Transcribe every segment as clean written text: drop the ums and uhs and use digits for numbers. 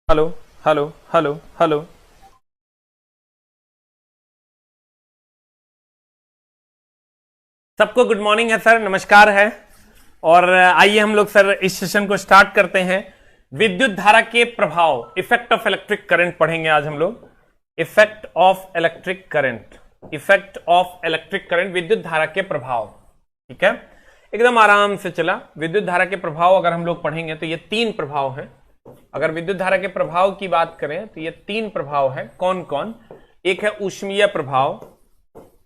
Hello hello hello hello. सबको good morning है sir, नमस्कार है। और आइए हम लोग सर इस सेशन को स्टार्ट करते हैं। विद्युत धारा के प्रभाव, इफेक्ट ऑफ इलेक्ट्रिक करंट पढ़ेंगे आज हम लोग। Effect of electric current, effect of electric current, विद्युत धारा के प्रभाव। ठीक है, एकदम आराम से चला। विद्युत धारा के प्रभाव अगर हम लोग पढ़ेंगे तो ये तीन प्रभाव हैं। अगर विद्युत धारा के प्रभाव की बात करें तो ये तीन प्रभाव है। कौन कौन? एक है ऊष्मीय प्रभाव,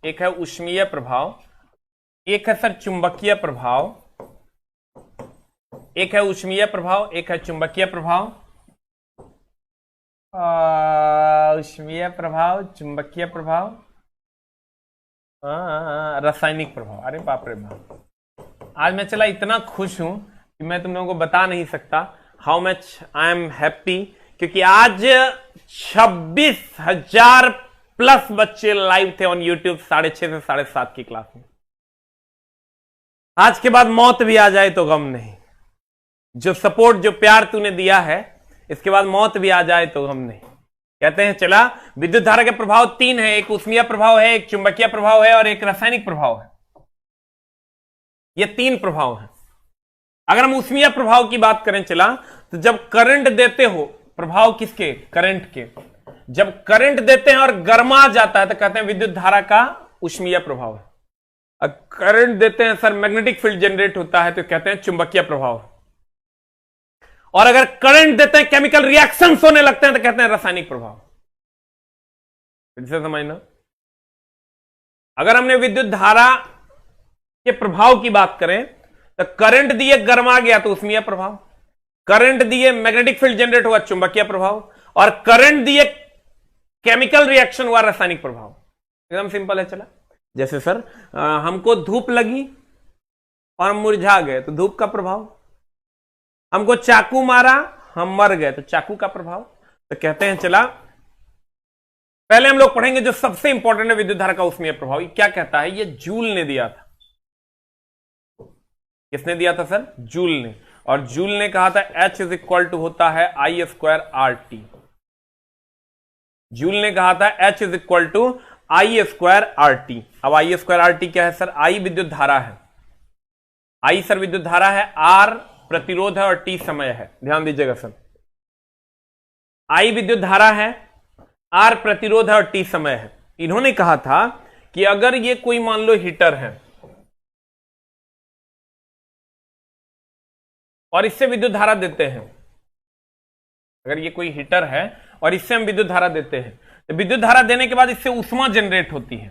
एक है ऊष्मीय प्रभाव, एक है सर चुंबकीय प्रभाव, एक है ऊष्मीय प्रभाव, एक है चुंबकीय प्रभाव। ऊष्मीय प्रभाव, चुंबकीय प्रभाव, रासायनिक प्रभाव। अरे बाप रे बाप, आज मैं चला इतना खुश हूं कि मैं तुम लोगों को बता नहीं सकता how much I am happy, क्योंकि आज 26,000 प्लस बच्चे लाइव थे ऑन यूट्यूब 6:30 से 7:30 की क्लास में। आज के बाद मौत भी आ जाए तो गम नहीं। जो सपोर्ट, जो प्यार तूने दिया है, इसके बाद मौत भी आ जाए तो गम नहीं। कहते हैं चला, विद्युत धारा के प्रभाव तीन है। एक ऊष्मीय प्रभाव है, एक चुंबकीय प्रभाव है और एक रासायनिक प्रभाव है। ये तीन प्रभाव हैं। अगर हम ऊष्मीय प्रभाव की बात करें चला, तो जब करंट देते हो, प्रभाव किसके? करंट के। जब करंट देते हैं और गर्मा जाता है तो कहते हैं विद्युत धारा का ऊष्मीय प्रभाव है। करंट देते हैं सर, मैग्नेटिक फील्ड जनरेट होता है तो कहते हैं चुंबकीय प्रभाव। और अगर करंट देते हैं, केमिकल रिएक्शंस होने लगते हैं तो कहते हैं रासायनिक प्रभाव। फिर से समझना, अगर हमने विद्युत धारा के प्रभाव की बात करें तो करंट दिए गर्मा गया तो ऊष्मीय प्रभाव, करंट दिए मैग्नेटिक फील्ड जनरेट हुआ चुंबकीय प्रभाव, और करंट दिए केमिकल रिएक्शन हुआ रासायनिक प्रभाव। एकदम सिंपल है। चला, जैसे सर हमको धूप लगी और हम मुरझा गए तो धूप का प्रभाव, हमको चाकू मारा हम मर गए तो चाकू का प्रभाव। तो कहते हैं चला, पहले हम लोग पढ़ेंगे जो सबसे इंपॉर्टेंट है विद्युत धारा का ऊष्मीय प्रभाव। क्या कहता है? ये जूल ने दिया था। किसने दिया था सर? जूल ने। और जूल ने कहा था H इज इक्वल टू होता है I²RT। जूल ने कहा था H is equal to I²RT। अब I²RT क्या है सर? I विद्युत धारा है, I सर विद्युत धारा है, R प्रतिरोध है और T समय है। ध्यान दीजिएगा सर, I विद्युत धारा है, R प्रतिरोध है और T समय है। इन्होंने कहा था कि अगर ये कोई मान लो हीटर है और इससे विद्युत धारा देते हैं, अगर ये कोई हीटर है और इससे हम विद्युत धारा देते हैं तो विद्युत धारा देने के बाद इससे ऊष्मा जनरेट होती है।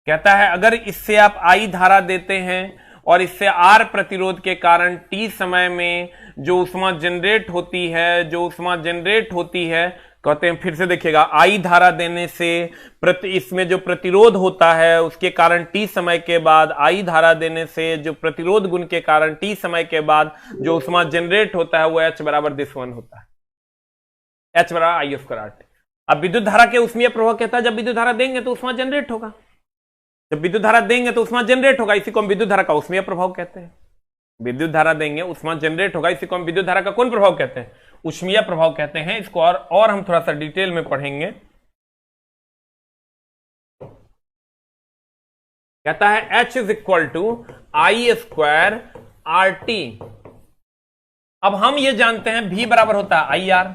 कहता है अगर इससे आप I धारा देते हैं और इससे R प्रतिरोध के कारण T समय में जो ऊष्मा जनरेट होती है, जो ऊष्मा जनरेट होती है, कहते हैं फिर से देखिएगा, I धारा देने से इसमें जो प्रतिरोध होता है उसके कारण T समय के बाद, I धारा देने से जो प्रतिरोध गुण के कारण T समय के बाद जो ऊष्मा जनरेट होता है वो H बराबर दिस वन होता है, H बराबर I²RT। अब विद्युत धारा के ऊष्मीय प्रभाव कहता है जब विद्युत धारा देंगे तो ऊष्मा जनरेट होगा, जब विद्युत धारा देंगे तो ऊष्मा जनरेट होगा, इसी को हम विद्युत धारा का ऊष्मीय प्रभाव कहते हैं। विद्युत धारा देंगे ऊष्मा जनरेट होगा, इसी को हम विद्युत धारा का कौन प्रभाव कहते हैं? ऊष्मीय प्रभाव कहते हैं। इसको और हम थोड़ा सा डिटेल में पढ़ेंगे। कहता है H is equal to I²RT। अब हम ये जानते हैं V बराबर होता है IR।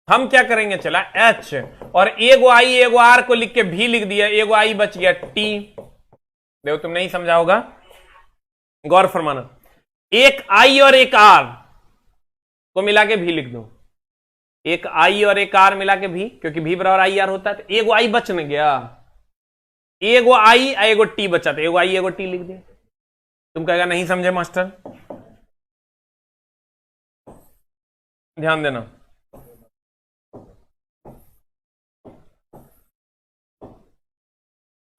हम क्या करेंगे चला, H और एगो I एगो R को लिख के V लिख दिया, एगो I बच गया T। देखो तुम नहीं समझा होगा, गौर फरमाना। एक I और एक R को मिला के V लिख दो, एक I और एक R मिला के V, क्योंकि V बराबर IR होता है, तो एगो I बच न गया, एगो I एगो T बचा, तो एगो I एगो T लिख दे। तुम कहेगा नहीं समझे मास्टर, ध्यान देना।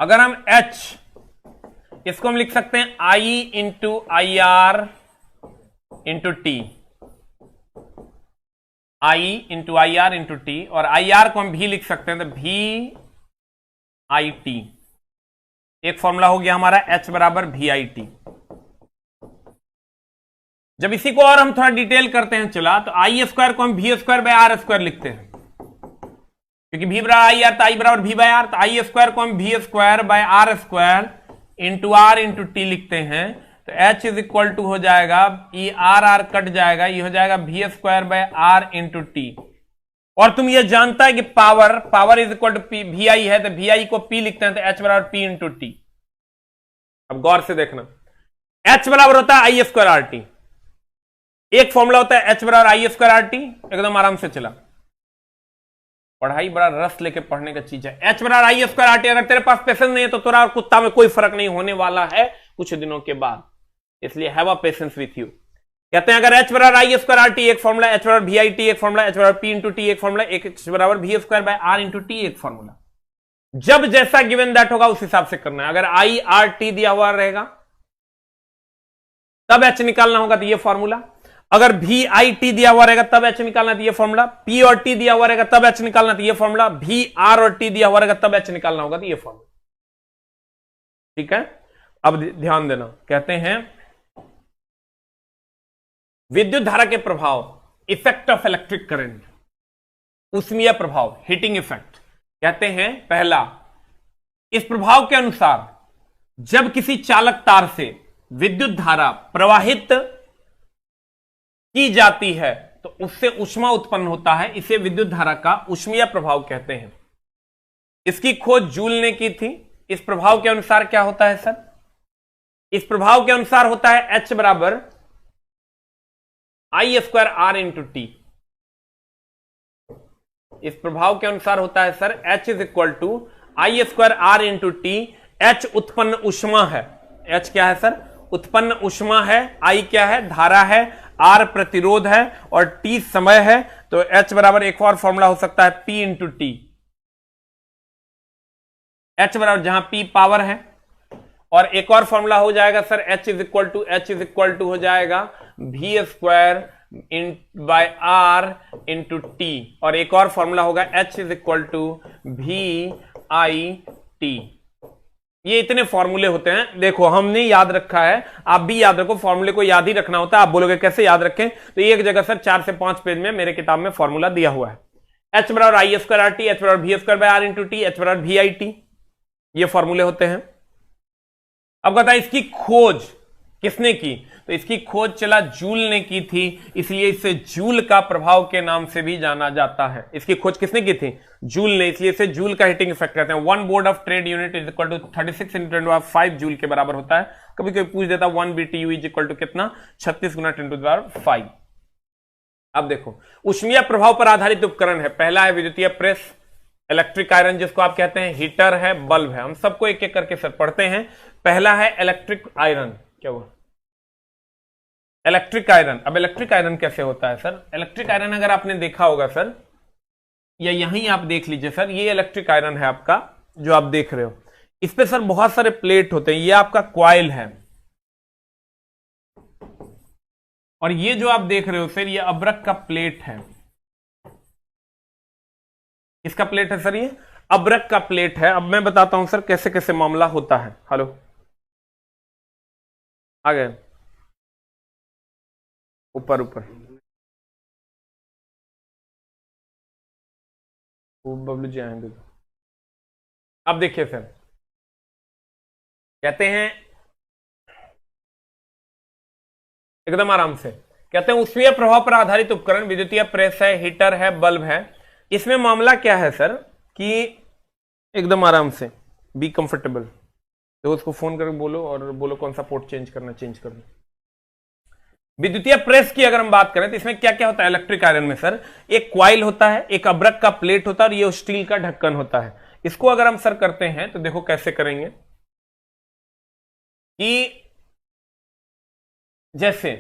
अगर हम H, इसको हम लिख सकते हैं I into IR into T, I into IR into T, और IR को हम भी लिख सकते हैं तो VIT। एक फॉर्मूला हो गया हमारा H बराबर VIT। जब इसी को और हम थोड़ा डिटेल करते हैं चला, तो आई स्क्वायर को हम V square by R square लिखते हैं, क्योंकि वी बराबर आई आर, तो आई बराबर वी बाय आर, तो आई स्क्वायर को हम V square by R square into R into T लिखते हैं। तो एच इज इक्वल टू हो जाएगा, ई आर आर कट जाएगा, ये हो जाएगा we square by are into T. और तुम ये जानता है कि power is equal to p, v i है तो वी आई को पी लिखते हैं, तो एच बराबर पी इंटू टी। अब गौर से देखना, एच बराबर होता है आई स्क्वायर आर टी, एक फॉर्मूला होता है एच बराबर आई स्क्वायर आर टी, एकदम आराम से चला। पढ़ाई बड़ा रस लेके पढ़ने का चीज है। एच बराबर आई स्क्वायर आर टी, अगर तेरे पास पेशेंस नहीं है तो तेरा और कुत्ता में कोई फर्क नहीं होने वाला है कुछ दिनों के बाद, इसलिए have a patience with you. कहते हैं अगर एच बराबर आई स्क्वायर आर टी एक फॉर्मूला, एच बराबर वी आई टी एक फॉर्मूला, एच बराबर पी इंटू टी एक फॉर्मूला, एक एच बराबर V square by are into T एक फॉर्मूला। जब जैसा गिवन दैट होगा उस हिसाब से करना है। अगर आई आर टी दिया हुआ रहेगा तब एच निकालना होगा, तो ये फॉर्मूला। अगर वी आई टी दिया हुआ रहेगा तब एच निकालना, तो ये फॉर्मूला। पी और टी दिया हुआ रहेगा तब एच निकालना, तो ये फॉर्मूला। वी आर और टी दिया हुआ रहेगा तब एच निकालना होगा, तो ये फॉर्मूला। ठीक है, अब ध्यान देना, कहते हैं विद्युत धारा के प्रभाव, इफेक्ट ऑफ इलेक्ट्रिक करंट, ऊष्मीय प्रभाव, हीटिंग इफेक्ट। कहते हैं पहला, इस प्रभाव के अनुसार जब किसी चालक तार से विद्युत धारा प्रवाहित की जाती है तो उससे ऊष्मा उत्पन्न होता है, इसे विद्युत धारा का ऊष्मीय प्रभाव कहते हैं। इसकी खोज जूल ने की थी। इस प्रभाव के अनुसार क्या होता है सर? इस प्रभाव के अनुसार होता है एच बराबर I square R into T. इस प्रभाव के अनुसार होता है सर H is equal to I square R into T. H उत्पन्न ऊष्मा है, एच क्या है सर? उत्पन्न ऊष्मा है। आई क्या है? धारा है। आर प्रतिरोध है और टी समय है। तो एच बराबर एक और फॉर्मूला हो सकता है पी इंटू टी। एच बराबर जहां पी पावर है, और एक और फॉर्मूला हो जाएगा सर एच इज इक्वल टू हो जाएगा we square in by are into T. और एक और फॉर्मूला होगा H is equal to V I T. ये इतने फॉर्मूले होते हैं। देखो हमने याद रखा है, आप भी याद रखो, फॉर्मूले को याद ही रखना होता है। आप बोलोगे कैसे याद रखें, तो एक जगह सर 4 से 5 पेज में मेरे किताब में फॉर्मूला दिया हुआ है। एच बराबर I square R T, H बराबर V square by are into T, H बराबर वी आई टी, ये फॉर्मूले होते हैं। अब कहता है इसकी खोज किसने की? तो इसकी खोज चला जूल ने की थी, इसलिए इसे जूल का प्रभाव के नाम से भी जाना जाता है। इसकी खोज किसने की थी? जूल ने, इसलिए इसे जूल का हीटिंग इफेक्ट कहते हैं। 1 board of trade unit is equal to 36 × 10⁵ joule के बराबर होता है। कभी कोई पूछ देता 1 BTU इज इक्वल टू कितना? 36 × 10⁵। अब देखो ऊष्मीय प्रभाव पर आधारित उपकरण है। पहला है विद्युतीय प्रेस, इलेक्ट्रिक आयरन जिसको आप कहते हैं, हीटर है, बल्ब है। हम सबको एक एक करके सर पढ़ते हैं। पहला है इलेक्ट्रिक आयरन। क्या हुआ? Electric iron. अब इलेक्ट्रिक आयरन कैसे होता है सर? इलेक्ट्रिक आयरन अगर आपने देखा होगा सर, या यहीं आप देख लीजिए सर, ये इलेक्ट्रिक आयरन है आपका जो आप देख रहे हो। इस पे सर बहुत सारे प्लेट होते हैं। ये आपका क्वाइल है, और ये जो आप देख रहे हो सर, ये अब्रक का प्लेट है। किसका प्लेट है सर? ये अब्रक का प्लेट है। अब मैं बताता हूं सर कैसे कैसे मामला होता है। हेलो, आ गए? ऊपर बबलू जी आएंगे। अब देखिए सर, कहते हैं एकदम आराम से, कहते हैं ऊष्मीय प्रभाव पर आधारित उपकरण, विद्युतीय प्रेस है, हीटर है, बल्ब है। इसमें मामला क्या है सर कि एकदम आराम से, बी कंफर्टेबल। तो उसको फोन करके बोलो और बोलो कौन सा पोर्ट चेंज करना, चेंज कर दो। विद्युतीय प्रेस की अगर हम बात करें तो इसमें क्या क्या होता है इलेक्ट्रिक आयरन में सर? एक क्वाइल होता है, एक अब्रक का प्लेट होता है, और ये स्टील का ढक्कन होता है। इसको अगर हम सर करते हैं तो देखो कैसे करेंगे कि जैसे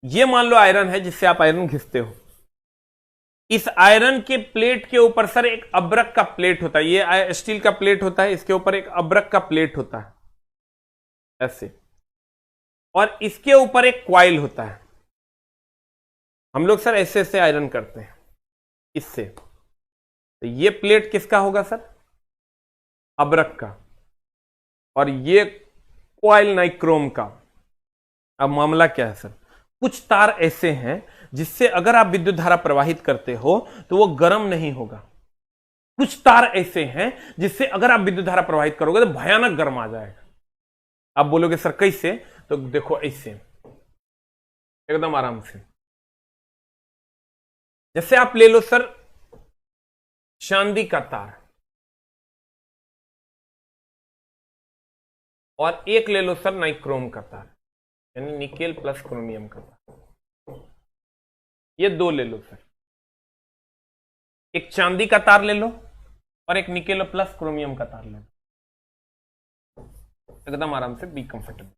ये मान लो आयरन है जिससे आप आयरन घिसते हो। इस आयरन के प्लेट के ऊपर सर एक अब्रक का प्लेट होता है। ये स्टील का प्लेट होता है, इसके ऊपर एक अब्रक का प्लेट होता है ऐसे, और इसके ऊपर एक क्वाइल होता है। हम लोग सर ऐसे ऐसे आयरन करते हैं इससे। तो ये प्लेट किसका होगा सर? अब्रक का। और ये क्वाइल नाइक्रोम का। अब मामला क्या है सर, कुछ तार ऐसे हैं जिससे अगर आप विद्युत धारा प्रवाहित करते हो तो वो गर्म नहीं होगा, कुछ तार ऐसे हैं जिससे अगर आप विद्युत धारा प्रवाहित करोगे तो भयानक गर्म आ जाएगा। आप बोलोगे सर कैसे, तो देखो ऐसे एकदम आराम से, जैसे आप ले लो सर चांदी का तार और एक ले लो सर नाइक्रोम का तार, यानी निकेल प्लस क्रोमियम का तार, ये दो ले लो सर, एक चांदी का तार ले लो और एक निकेल प्लस क्रोमियम का तार ले लो, एकदम आराम से, बी कंफर्टेबल।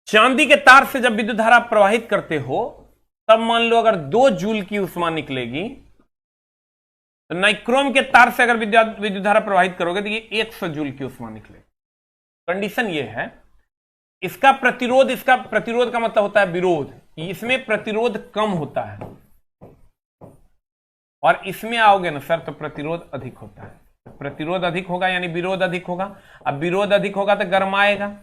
चांदी के तार से जब विद्युत धारा प्रवाहित करते हो तब मान लो अगर 2 जूल की ऊष्मा निकलेगी, तो नाइक्रोम के तार से अगर विद्युत धारा प्रवाहित करोगे तो ये 100 जूल की ऊष्मा निकलेगी। कंडीशन ये है, इसका प्रतिरोध का मतलब होता है विरोध, इसमें प्रतिरोध कम होता है और इसमें आओगे ना सर तो प्रतिरोध अधिक होता है। प्रतिरोध अधिक होगा यानी विरोध अधिक होगा, अब विरोध अधिक होगा तो गर्म आएगा।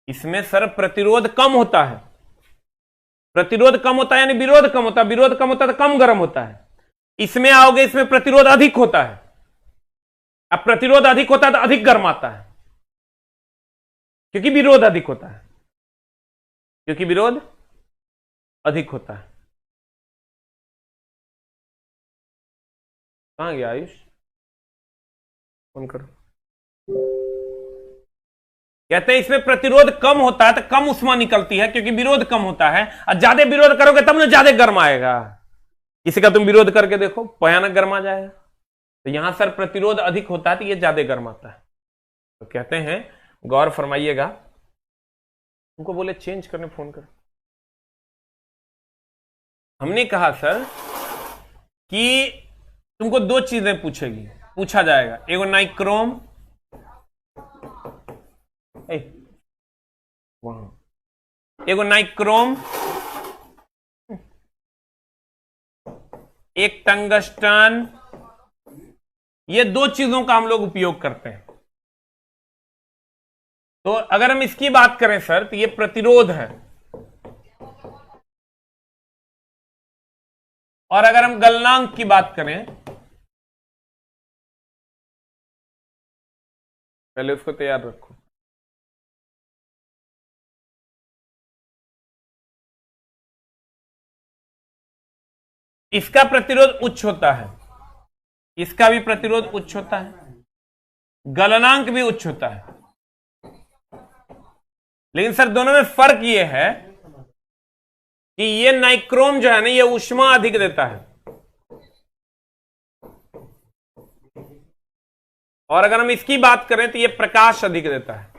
इसमें सर प्रतिरोध कम होता है, प्रतिरोध कम होता है यानी विरोध कम होता है, विरोध कम होता है तो कम गर्म होता है। इसमें आओगे, इसमें प्रतिरोध अधिक होता है, अब प्रतिरोध अधिक होता है तो अधिक गर्म आता है, क्योंकि विरोध अधिक होता है, क्योंकि विरोध अधिक होता है। कहां गया आयुष, फोन करो। कहते हैं इसमें प्रतिरोध कम होता है तो कम ऊष्मा निकलती है, क्योंकि विरोध कम होता है, और ज्यादा विरोध करोगे तब ना ज्यादा गर्म आएगा। किसी का तुम विरोध करके देखो, भयानक गर्म आ जाएगा। तो यहां सर प्रतिरोध अधिक होता है तो ये ज्यादा गर्म आता है। तो कहते हैं, गौर फरमाइएगा, उनको बोले चेंज करने फोन कर। हमने कहा सर कि तुमको 2 चीजें पूछा जाएगा, एगो नाइक्रोम, एगो नाइक्रोम, एक टंगस्टन, ये 2 चीजों का हम लोग उपयोग करते हैं। तो अगर हम इसकी बात करें सर तो ये प्रतिरोध है, और अगर हम गलनांक की बात करें, पहले उसको तैयार रखो। इसका प्रतिरोध उच्च होता है, इसका भी प्रतिरोध उच्च होता है, गलनांक भी उच्च होता है, लेकिन सर दोनों में फर्क यह है कि ये नाइक्रोम जो है ना, ये ऊष्मा अधिक देता है, और अगर हम इसकी बात करें तो ये प्रकाश अधिक देता है।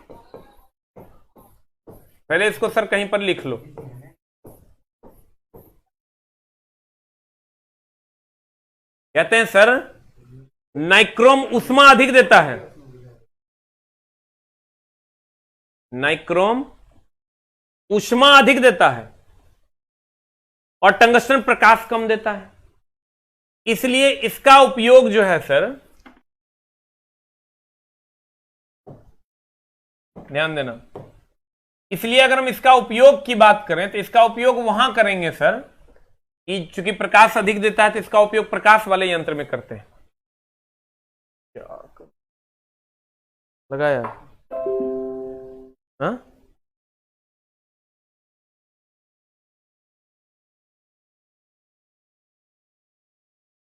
पहले इसको सर कहीं पर लिख लो। कहते हैं सर नाइक्रोम ऊष्मा अधिक देता है, नाइक्रोम ऊष्मा अधिक देता है, और टंगस्टन प्रकाश कम देता है। इसलिए इसका उपयोग जो है सर, ध्यान देना, इसलिए अगर हम इसका उपयोग की बात करें तो इसका उपयोग वहां करेंगे सर कि चूंकि प्रकाश अधिक देता है तो इसका उपयोग प्रकाश वाले यंत्र में करते हैं। क्या लगाया? हाँ,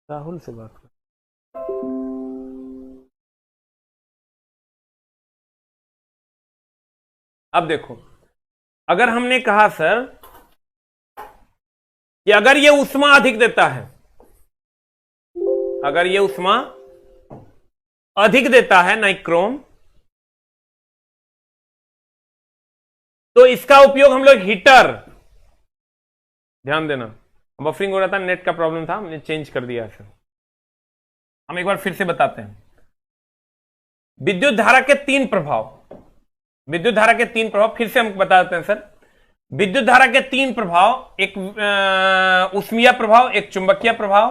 राहुल से बात कर। अब देखो, अगर हमने कहा सर कि अगर ये ऊष्मा अधिक देता है, अगर ये ऊष्मा अधिक देता है नाइक्रोम, तो इसका उपयोग हम लोग हीटर, ध्यान देना, बफरिंग हो रहा था, नेट का प्रॉब्लम था, हमने चेंज कर दिया सर। हम एक बार फिर से बताते हैं। विद्युत धारा के 3 प्रभाव, विद्युत धारा के 3 प्रभाव फिर से हम बता देते हैं सर। विद्युत धारा के 3 प्रभाव, एक ऊष्मीय प्रभाव, एक चुंबकीय प्रभाव,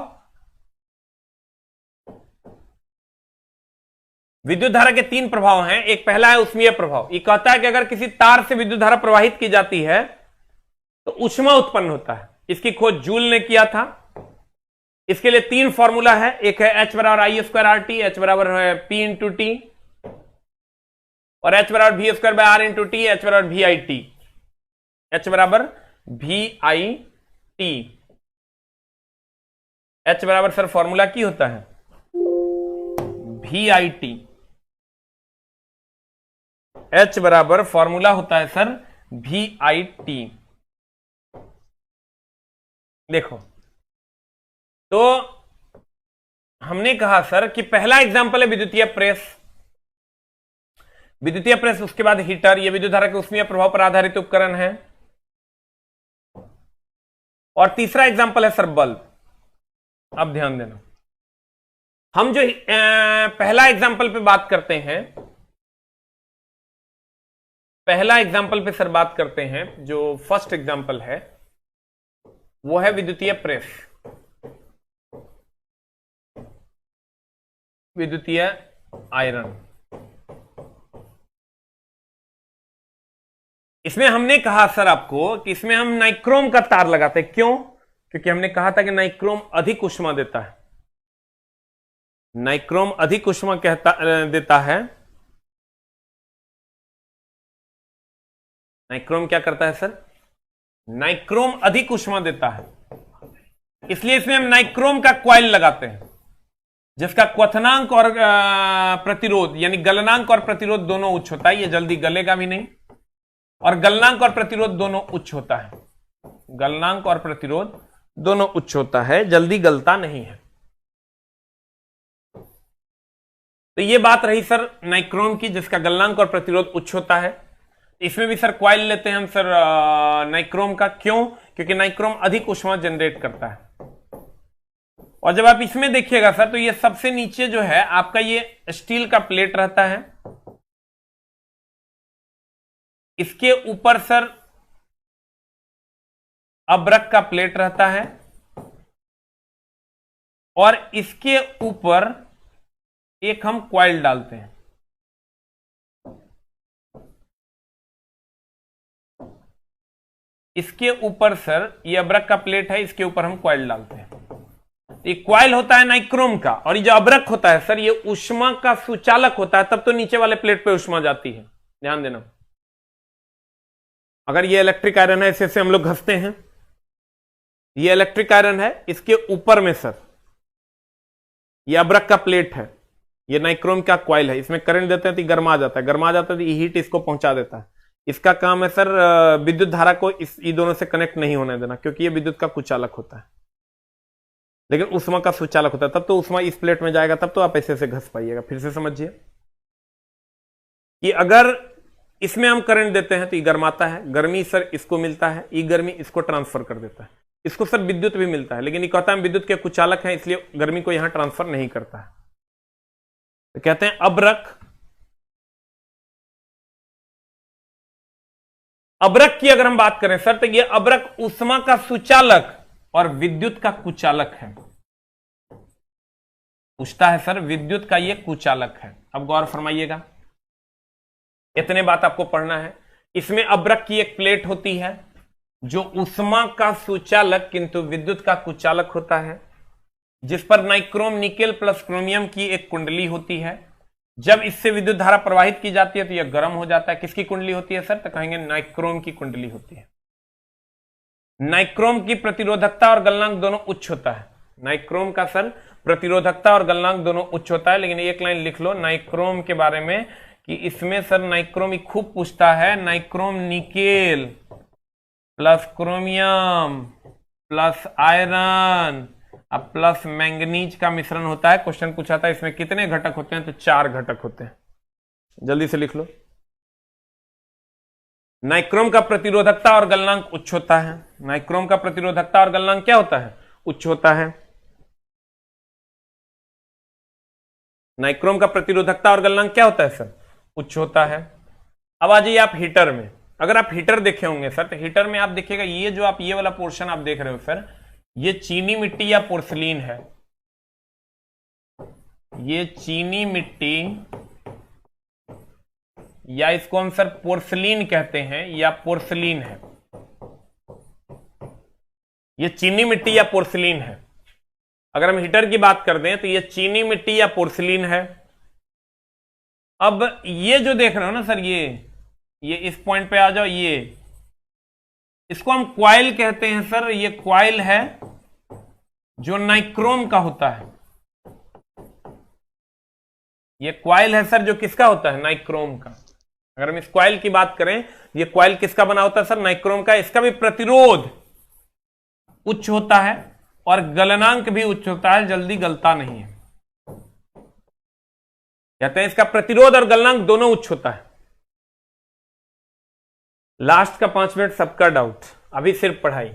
विद्युत धारा के तीन प्रभाव हैं। एक पहला है उष्मीय प्रभाव। ये कहता है कि अगर किसी तार से विद्युत धारा प्रवाहित की जाती है तो ऊष्मा उत्पन्न होता है। इसकी खोज जूल ने किया था। इसके लिए तीन फॉर्मूला है। एक है H बराबर I square R T, H बराबर है P इंटू टी, और H बराबर V square by are into T, H बराबर वी आई टी, H बराबर वी आई टी। H बराबर सर फॉर्मूला की होता है वी आई टी। H बराबर फॉर्मूला होता है सर वी आई टी। देखो, तो हमने कहा सर कि पहला एग्जांपल है विद्युतीय प्रेस। विद्युतीय प्रेस, उसके बाद हीटर, ये विद्युत धारा के ऊष्मीय प्रभाव पर आधारित उपकरण है। और तीसरा एग्जांपल है सर बल्ब। अब ध्यान देना, हम जो पहला एग्जांपल पे बात करते हैं, पहला एग्जांपल पे सर बात करते हैं, जो फर्स्ट एग्जांपल है वो है विद्युतीय प्रेस, विद्युतीय आयरन। इसमें हमने कहा सर आपको कि इसमें हम नाइक्रोम का तार लगाते हैं। क्यों? क्योंकि हमने कहा था कि नाइक्रोम अधिक ऊष्मा देता है। नाइक्रोम अधिक ऊष्मा देता है। नाइक्रोम क्या करता है सर? नाइक्रोम अधिक ऊष्मा देता है, इसलिए इसमें हम नाइक्रोम का क्वाइल लगाते हैं, जिसका क्वथनांक और प्रतिरोध यानी गलनांक और प्रतिरोध दोनों उच्च होता है। ये जल्दी गलेगा भी नहीं, और गलनांक और प्रतिरोध दोनों उच्च होता है। गलनांक और प्रतिरोध दोनों उच्च होता है, जल्दी गलता नहीं है। तो ये बात रही सर नाइक्रोम की, जिसका गलनांक और प्रतिरोध उच्च होता है। इसमें भी सर क्वाइल लेते हैं हम सर नाइक्रोम का। क्यों? क्योंकि नाइक्रोम अधिक ऊष्मा जनरेट करता है। और जब आप इसमें देखिएगा सर, तो ये सबसे नीचे जो है आपका ये स्टील का प्लेट रहता है। इसके ऊपर सर अब्रक का प्लेट रहता है, और इसके ऊपर एक हम क्वाइल डालते हैं। इसके ऊपर सर ये अब्रक का प्लेट है, इसके ऊपर हम क्वाइल डालते हैं। ये क्वाइल होता है नाइक्रोम का, और ये जो अब्रक होता है सर, ये ऊष्मा का सुचालक होता है। तब तो नीचे वाले प्लेट पे ऊष्मा जाती है। ध्यान देना, अगर ये इलेक्ट्रिक आयरन है, इसे हम लोग घसते हैं, ये इलेक्ट्रिक आयरन है, इसके ऊपर में सर ये अब्रक का प्लेट है, ये नाइक्रोम का क्वाइल है। इसमें करंट देते हैं तो गर्मा जाता है, गर्मा जाता है तो ये हीट इसको पहुंचा देता है। इसका काम है सर विद्युत धारा को ये दोनों से कनेक्ट नहीं होने देना, क्योंकि ये विद्युत का कुचालक होता है, लेकिन ऊष्मा का सुचालक होता है। तब तो ऊष्मा इस प्लेट में जाएगा, तब तो आप ऐसे से घस पाइएगा। फिर से समझिए कि अगर इसमें हम करंट देते हैं तो ये गर्माता है, गर्मी सर इसको मिलता है, ये गर्मी इसको ट्रांसफर कर देता है। इसको सर विद्युत भी मिलता है, लेकिन ये कहता है हम विद्युत के कुचालक हैं, इसलिए गर्मी को यहां ट्रांसफर नहीं करता है। तो कहते हैं अब्रक। अब्रक की अगर हम बात करें सर, तो ये अब्रक ऊष्मा का सुचालक और विद्युत का कुचालक है। पूछता है सर विद्युत का ये कुचालक है। अब गौर फरमाइएगा, इतने बात आपको पढ़ना है। इसमें अब्रक की एक प्लेट होती है जो ऊष्मा का सुचालक किंतु विद्युत का कुचालक होता है, जिस पर नाइक्रोम निकेल प्लस क्रोमियम की एक कुंडली होती है। जब इससे विद्युत धारा प्रवाहित की जाती है तो यह गर्म हो जाता है। किसकी कुंडली होती है सर? तो कहेंगे नाइक्रोम की कुंडली होती है। नाइक्रोम की प्रतिरोधकता और गलनांक दोनों उच्च होता है। नाइक्रोम का सर प्रतिरोधकता और गलनांक दोनों उच्च होता है। लेकिन एक लाइन लिख लो नाइक्रोम के बारे में कि इसमें सर नाइक्रोम खूब पूछता है, nichrome nickel plus chromium plus iron अब प्लस मैंगनीज का मिश्रण होता है। क्वेश्चन पूछा था इसमें कितने घटक होते हैं? तो 4 घटक होते हैं। जल्दी से लिख लो। नाइक्रोम का प्रतिरोधकता और गलनांक उच्च होता है। नाइक्रोम का प्रतिरोधकता और गलनांक क्या होता है? उच्च होता है। नाइक्रोम का प्रतिरोधकता और गलनांक क्या होता है सर? उच्च होता है। अब आ जाइए आप हीटर में। अगर आप हीटर देखे होंगे सर, तो हीटर में आप देखिएगा ये जो आप ये वाला पोर्शन आप देख रहे हो सर, ये चीनी मिट्टी या पोर्सिलीन है। ये चीनी मिट्टी या इसको हम सर पोर्सलीन कहते हैं या पोर्सलीन है। ये चीनी मिट्टी या पोर्सलीन है। अगर हम हीटर की बात कर दें तो ये चीनी मिट्टी या पोर्सलीन है। अब ये जो देख रहे हो ना सर, ये इस पॉइंट पे आ जाओ, ये इसको हम क्वाइल कहते हैं सर। ये क्वाइल है जो नाइक्रोम का होता है। ये क्वाइल है सर जो किसका होता है, नाइक्रोम का। अगर हम इस क्वाइल की बात करें, ये क्वाइल किसका बना होता है सर, नाइक्रोम का। इसका भी प्रतिरोध उच्च होता है और गलनांक भी उच्च होता है, जल्दी गलता नहीं है। कहते हैं इसका प्रतिरोध और गलनांक दोनों उच्च होता है। लास्ट का 5 मिनट सबका डाउट, अभी सिर्फ पढ़ाई।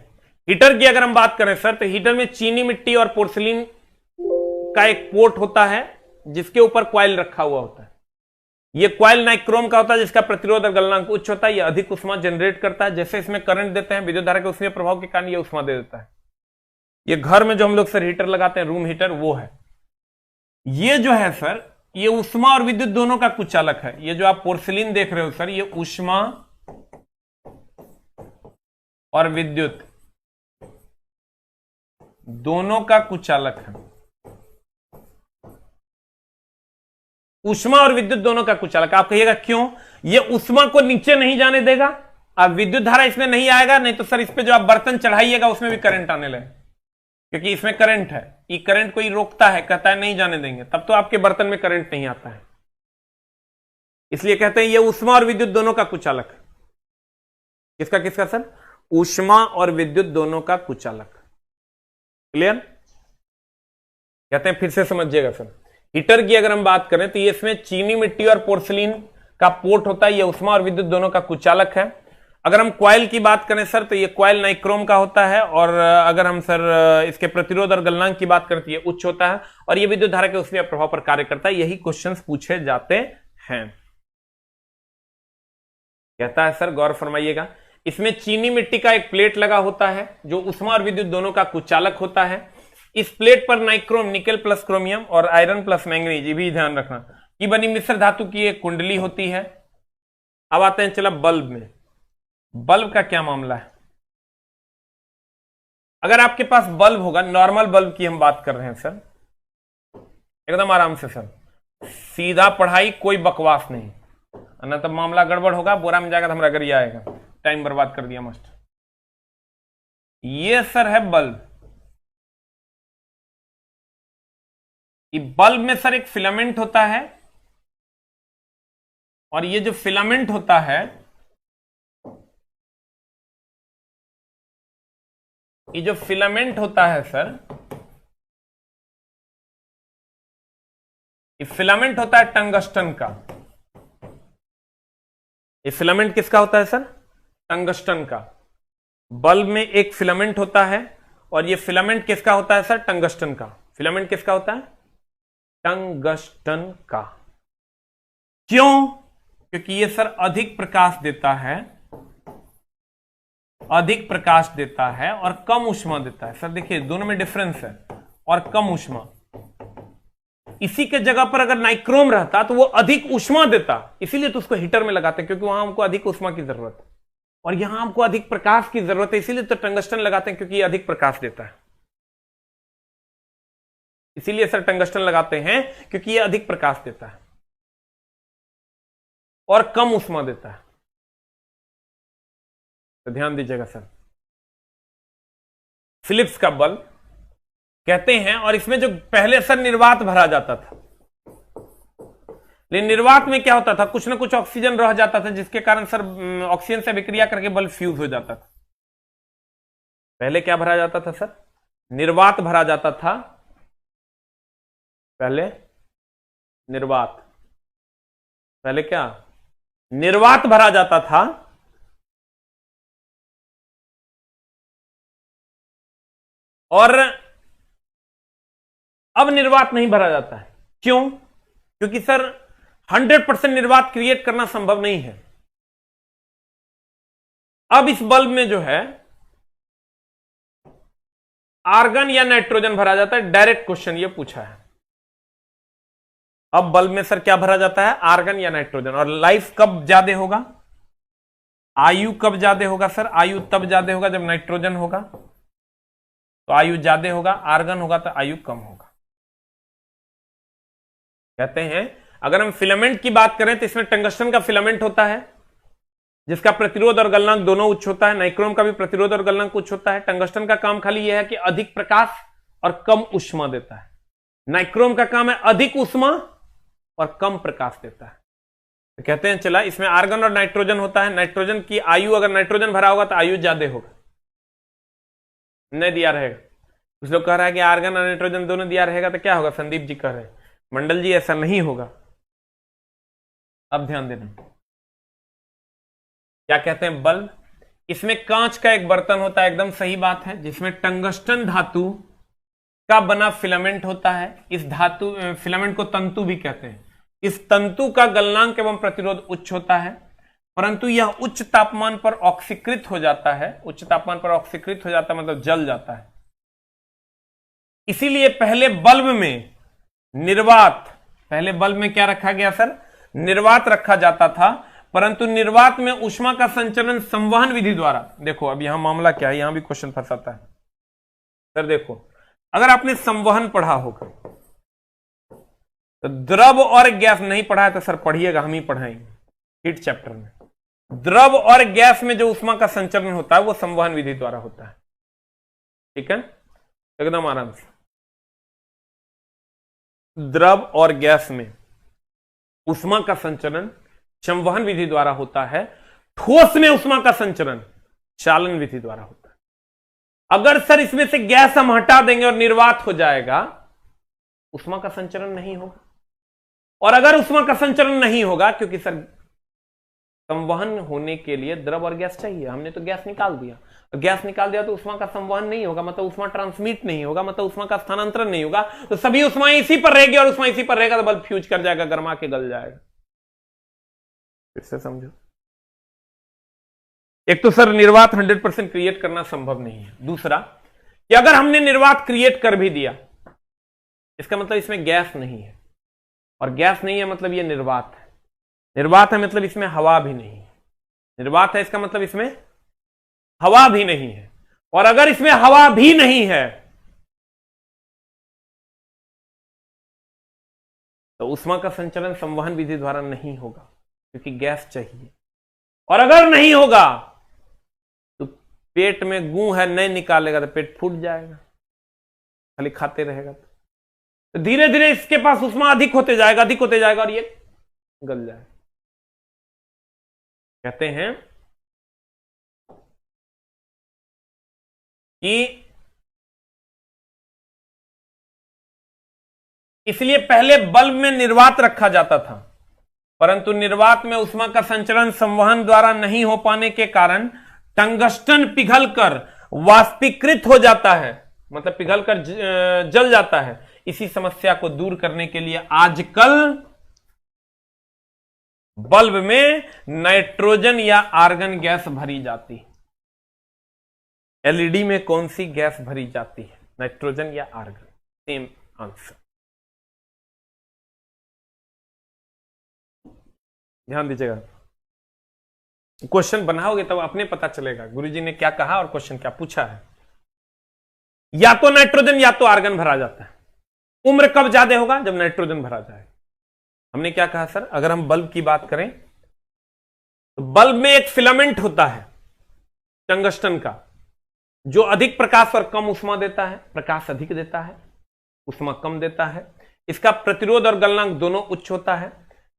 हीटर की अगर हम बात करें सर, तो हीटर में चीनी मिट्टी और पोर्सिलीन का एक पोर्ट होता है जिसके ऊपर क्वाइल रखा हुआ होता है। यह क्वाइल नाइक्रोम का होता है जिसका प्रतिरोध और गलनांक उच्च होता है। यह अधिक ऊष्मा जनरेट करता है। जैसे इसमें करंट देते हैं, विद्युत धारा के ऊष्मीय प्रभाव के कारण यह ऊष्मा दे देता है। ये घर में जो हम लोग सर हीटर लगाते हैं, रूम हीटर, वो है। ये जो है सर, ये ऊष्मा और विद्युत दोनों का कुचालक है। ये जो आप पोर्सिलीन देख रहे हो सर, ये ऊष्मा और विद्युत दोनों का कुचालक है। ऊष्मा और विद्युत दोनों का कुचालक। आप कहिएगा क्यों? ये ऊष्मा को नीचे नहीं जाने देगा, अब विद्युत धारा इसमें नहीं आएगा। नहीं तो सर इस पे जो आप बर्तन चढ़ाइएगा उसमें भी करंट आने लगे, क्योंकि इसमें करंट है। ये करंट कोई रोकता है, कहता है नहीं जाने देंगे, तब तो आपके बर्तन में करंट नहीं आता है। इसलिए कहते हैं ये ऊष्मा और विद्युत दोनों का कुचालक। किसका किसका सर? ऊष्मा और विद्युत दोनों का कुचालक। क्लियर? कहते हैं फिर से समझिएगा सर। हीटर की अगर हम बात करें तो ये इसमें चीनी मिट्टी और पोर्सिलीन का पोर्ट होता है। ये ऊष्मा और विद्युत दोनों का कुचालक है। अगर हम क्वाइल की बात करें सर, तो ये क्वाइल नाइक्रोम का होता है। और अगर हम सर इसके प्रतिरोध और गलनांक की बात करें तो ये उच्च होता है और ये विद्युत धारा के ऊष्मीय प्रभाव पर कार्य करता है। यही क्वेश्चंस पूछे जाते हैं। कहता है सर, गौर फरमाइएगा, इसमें चीनी मिट्टी का एक प्लेट लगा होता है जो ऊष्मा और विद्युत दोनों का कुचालक होता है। इस प्लेट पर नाइक्रोम, निकेल प्लस क्रोमियम और आयरन प्लस मैंगनीज, ये भी ध्यान रखना, की बनी मिश्र धातु की एक कुंडली होती है। अब आते हैं चला बल्ब में। बल्ब का क्या मामला है? अगर आपके पास बल्ब होगा, नॉर्मल बल्ब की हम बात कर रहे हैं सर, एकदम आराम से सर, सीधा पढ़ाई, कोई बकवास नहीं, ना तब मामला गड़बड़ होगा, बोरा में जाकर हमारा गरिया आएगा, टाइम बर्बाद कर दिया मास्टर। ये सर है बल्ब। ये बल्ब में सर एक फिलामेंट होता है और ये जो फिलामेंट होता है, ये जो फिलामेंट होता है सर, ये फिलामेंट होता है टंगस्टन का। ये फिलामेंट किसका होता है सर? टंगस्टन का। बल्ब में एक फिलामेंट होता है और ये फिलामेंट किसका होता है सर? टंगस्टन का। फिलामेंट किसका होता है? टंगस्टन का। क्यों? क्योंकि ये सर अधिक प्रकाश देता है, अधिक प्रकाश देता है और कम ऊष्मा देता है। सर देखिए दोनों में डिफरेंस है, और कम ऊष्मा। इसी के जगह पर अगर नाइक्रोम रहता तो वो अधिक ऊष्मा देता, इसीलिए तो उसको हीटर में लगाते हैं, क्योंकि वहां हमको अधिक ऊष्मा की जरूरत है और यहां हमको अधिक प्रकाश की जरूरत है, इसीलिए तो टंगस्टन लगाते हैं, क्योंकि ये अधिक प्रकाश देता है। इसीलिए सर टंगस्टन लगाते हैं क्योंकि ये अधिक प्रकाश देता है और कम ऊष्मा देता है। तो ध्यान दीजिएगा सर। फिलिप्स का बल्ब कहते हैं, और इसमें जो पहले सर निर्वात भरा जाता था, लेकिन निर्वात में क्या होता था, कुछ ना कुछ ऑक्सीजन रह जाता था, जिसके कारण सर ऑक्सीजन से विक्रिया करके बल्ब फ्यूज हो जाता था। पहले क्या भरा जाता था सर? निर्वात भरा जाता था। पहले निर्वात, पहले क्या? निर्वात भरा जाता था और अब निर्वात नहीं भरा जाता है। क्यों? क्योंकि सर 100% निर्वात क्रिएट करना संभव नहीं है। अब इस बल्ब में जो है आर्गन या नाइट्रोजन भरा जाता है। डायरेक्ट क्वेश्चन ये पूछा है। अब बल्ब में सर क्या भरा जाता है, आर्गन या नाइट्रोजन। और लाइफ कब ज्यादा होगा, आयु कब ज्यादा होगा सर, आयु तब ज्यादा होगा जब नाइट्रोजन होगा तो आयु ज्यादा होगा, आर्गन होगा तो आयु कम होगा। कहते हैं अगर हम फिलामेंट की बात करें तो इसमें टंगस्टन का फिलामेंट होता है जिसका प्रतिरोध और गलनांक दोनों उच्च होता है। नाइक्रोम का भी प्रतिरोध और गलनांक उच्च होता है। टंगस्टन का काम खाली यह है कि अधिक प्रकाश और कम ऊष्मा देता है। नाइक्रोम का काम है अधिक ऊष्मा और कम प्रकाश देता है। तो कहते हैं चला इसमें आर्गन और नाइट्रोजन होता है। नाइट्रोजन की आयु, अगर नाइट्रोजन भरा होगा तो आयु ज्यादा होगा, नहीं दिया रहेगा। कुछ लोग कह रहा है कि आर्गन और नाइट्रोजन दोनों दिया रहेगा तो क्या होगा, संदीप जी कह रहे हैं। मंडल जी ऐसा नहीं होगा। अब ध्यान देना क्या कहते हैं, बल्ब, इसमें कांच का एक बर्तन होता है, एकदम सही बात है, जिसमें टंगस्टन धातु का बना फिलामेंट होता है। इस धातु फिलामेंट को तंतु भी कहते हैं। इस तंतु का गलनांक एवं प्रतिरोध उच्च होता है, परंतु यह उच्च तापमान पर ऑक्सीकृत हो जाता है। उच्च तापमान पर ऑक्सीकृत हो जाता है मतलब जल जाता है। इसीलिए पहले बल्ब में निर्वात, पहले बल्ब में क्या रखा गया सर, निर्वात रखा जाता था, परंतु निर्वात में ऊष्मा का संचरण संवहन विधि द्वारा। देखो अब यहां मामला क्या है, यहां भी क्वेश्चन फंसाता है सर। देखो अगर आपने संवहन पढ़ा होगा तो द्रव और गैस, नहीं पढ़ा है तो सर पढ़िएगा, हम ही पढ़ाएंगे हीट चैप्टर में। द्रव और गैस में जो ऊष्मा का संचरण होता है वो संवहन विधि द्वारा होता है। ठीक है, एकदम आराम से। द्रव और गैस में ऊष्मा का संचरण संवहन विधि द्वारा होता है। ठोस में ऊष्मा का संचरण चालन विधि द्वारा होता है। अगर सर इसमें से गैस हम हटा देंगे और निर्वात हो जाएगा, ऊष्मा का संचरण नहीं होगा। और अगर ऊष्मा का संचरण नहीं होगा, क्योंकि सर संवहन होने के लिए द्रव और गैस चाहिए, हमने तो गैस निकाल दिया, गैस निकाल दिया तो ऊष्मा का संवहन नहीं होगा, मतलब ऊष्मा ट्रांसमिट नहीं होगा, मतलब ऊष्मा का स्थानांतरण नहीं होगा। तो सभी ऊष्मा इसी पर रहेगी और ऊष्मा इसी पर रहेगा तो बल्ब फ्यूज कर जाएगा, गर्मा के गल जाएगा। फिर से समझो, एक तो सर निर्वात 100% क्रिएट करना संभव नहीं है। दूसरा कि अगर हमने निर्वात क्रिएट कर भी दिया, इसका मतलब इसमें गैस नहीं है, और गैस नहीं है मतलब यह निर्वात है। निर्वात है मतलब इसमें हवा भी नहीं है। निर्वात है इसका मतलब इसमें हवा भी नहीं है। और अगर इसमें हवा भी नहीं है तो ऊष्मा का संचलन संवहन विधि द्वारा नहीं होगा, क्योंकि गैस चाहिए। और अगर नहीं होगा तो पेट में गूं है, नहीं निकालेगा तो पेट फूट जाएगा, खाली खाते रहेगा। तो धीरे धीरे इसके पास ऊष्मा अधिक होते जाएगा, अधिक होते जाएगा और ये गल जाएगा। कहते हैं कि इसलिए पहले बल्ब में निर्वात रखा जाता था, परंतु निर्वात में ऊष्मा का संचरण संवहन द्वारा नहीं हो पाने के कारण टंगस्टन पिघलकर वाष्पीकृत हो जाता है, मतलब पिघलकर जल जाता है। इसी समस्या को दूर करने के लिए आजकल बल्ब में नाइट्रोजन या आर्गन गैस भरी जाती है। एलईडी में कौन सी गैस भरी जाती है, नाइट्रोजन या आर्गन? Same answer. ध्यान दीजिएगा, क्वेश्चन बनाओगे तब अपने पता चलेगा गुरुजी ने क्या कहा और क्वेश्चन क्या पूछा है। या तो नाइट्रोजन या तो आर्गन भरा जाता है। उम्र कब ज्यादा होगा, जब नाइट्रोजन भरा जाए। हमने क्या कहा सर, अगर हम बल्ब की बात करें तो बल्ब में एक फिलामेंट होता है टंगस्टन का, जो अधिक प्रकाश और कम ऊष्मा देता है। प्रकाश अधिक देता है, ऊष्मा कम देता है। इसका प्रतिरोध और गलनांक दोनों उच्च होता है।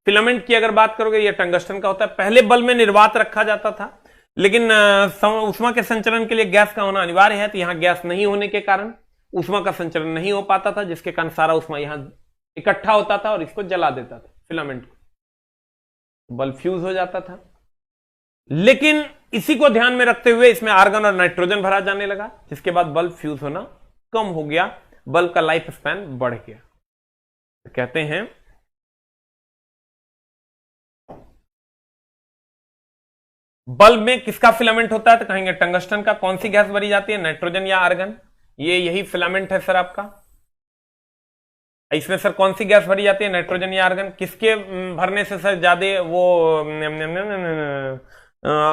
फिलामेंट की अगर बात करोगे, यह टंगस्टन का होता है। पहले बल्ब में निर्वात रखा जाता था, लेकिन ऊष्मा के संचरण के लिए गैस का होना अनिवार्य है। तो यहां गैस नहीं होने के कारण ऊष्मा का संचरण नहीं हो पाता था, जिसके कारण सारा ऊष्मा यहां इकट्ठा होता था और इसको जला देता था, फिलामेंट को। बल्ब फ्यूज हो जाता था। लेकिन इसी को ध्यान में रखते हुए इसमें आर्गन और नाइट्रोजन भरा जाने लगा, जिसके बाद बल्ब फ्यूज होना कम हो गया, बल्ब का लाइफ स्पैन बढ़ गया। तो कहते हैं बल्ब में किसका फिलामेंट होता है, तो कहेंगे टंगस्टन का। कौन सी गैस भरी जाती है, नाइट्रोजन या आर्गन? ये यही फिलामेंट है सर आपका। इसमें सर कौन सी गैस भरी जाती है, नाइट्रोजन या आर्गन? किसके भरने से सर ज्यादा वो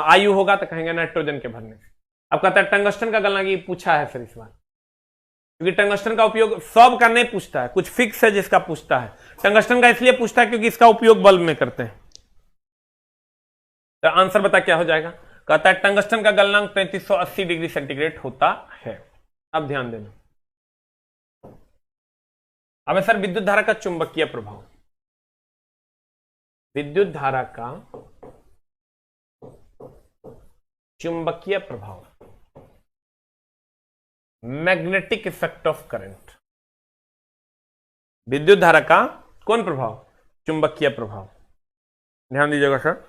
आयु होगा, तो कहेंगे नाइट्रोजन के भरने से। अब कहता है टंगस्टन का गलना की पूछा है सर इस बार, क्योंकि टंगस्टन का उपयोग सब का नहीं पूछता है, कुछ फिक्स है जिसका पूछता है। टंगस्टन का इसलिए पूछता है क्योंकि इसका उपयोग बल्ब में करते हैं। तो आंसर बता क्या हो जाएगा? कहता है टंगस्टन का गलनांक 3380 डिग्री सेंटीग्रेड होता है। अब ध्यान देना, अब सर विद्युत धारा का चुंबकीय प्रभाव। विद्युत धारा का चुंबकीय प्रभाव, मैग्नेटिक इफेक्ट ऑफ करंट। विद्युत धारा का कौन प्रभाव? चुंबकीय प्रभाव। ध्यान दीजिएगा सर।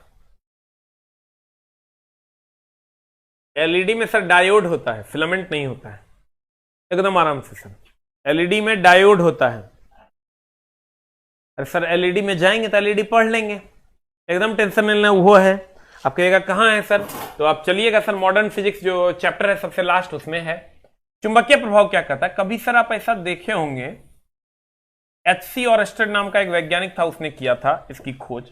एलईडी में सर डायोड होता है, फिलामेंट नहीं होता है। एकदम आराम से सर, एलईडी में डायोड होता है। अरे सर एलईडी में जाएंगे तो एलईडी पढ़ लेंगे, एकदम टेंशन नहीं लेना। वो है, आप कहिएगा कहां है सर, तो आप चलिएगा सर मॉडर्न फिजिक्स जो चैप्टर है सबसे लास्ट, उसमें है। चुंबकीय प्रभाव क्या कहता है? कभी सर आप ऐसा देखे होंगे, एचसी ऑरस्टेड नाम का एक वैज्ञानिक था, उसने किया था इसकी खोज।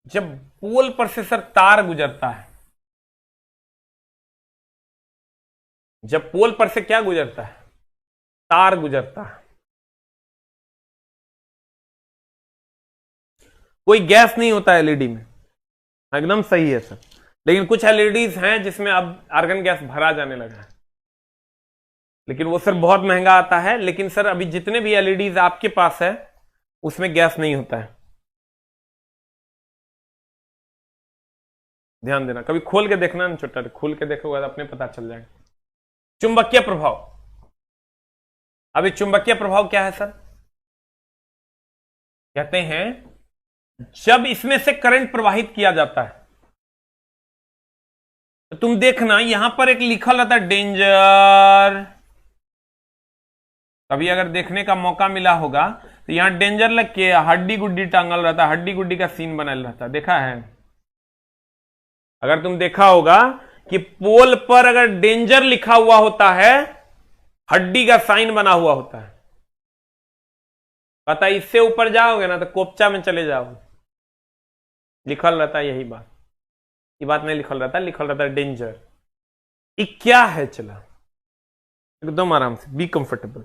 जब पोल पर से सर तार गुजरता है, जब पोल पर से क्या गुजरता है? तार गुजरता है। कोई गैस नहीं होता एलईडी में, एकदम सही है सर। लेकिन कुछ एलईडीज हैं जिसमें अब आर्गन गैस भरा जाने लगा है, लेकिन वो सर बहुत महंगा आता है। लेकिन सर अभी जितने भी एलईडीज आपके पास है उसमें गैस नहीं होता है। ध्यान देना, कभी खोल के देखना ना छोटा, खोल के देखोगे तो अपने पता चल जाएगा। चुंबकीय प्रभाव, अभी चुंबकीय प्रभाव क्या है सर? कहते हैं जब इसमें से करंट प्रवाहित किया जाता है, तो तुम देखना यहां पर एक लिखा रहता है डेंजर। कभी अगर देखने का मौका मिला होगा तो यहां डेंजर लग के हड्डी गुड्डी टांगल रहता है, हड्डी गुड्डी का सीन बनल रहता है, देखा है? अगर तुम देखा होगा कि पोल पर अगर डेंजर लिखा हुआ होता है, हड्डी का साइन बना हुआ होता है। पता इससे ऊपर जाओगे ना तो कोपचा में चले जाओगे, लिखल रहता है यही बात। ये बात नहीं लिखल रहता है, लिखल रहता है डेंजर। ये क्या है? चला एकदम आराम से, बी कंफर्टेबल।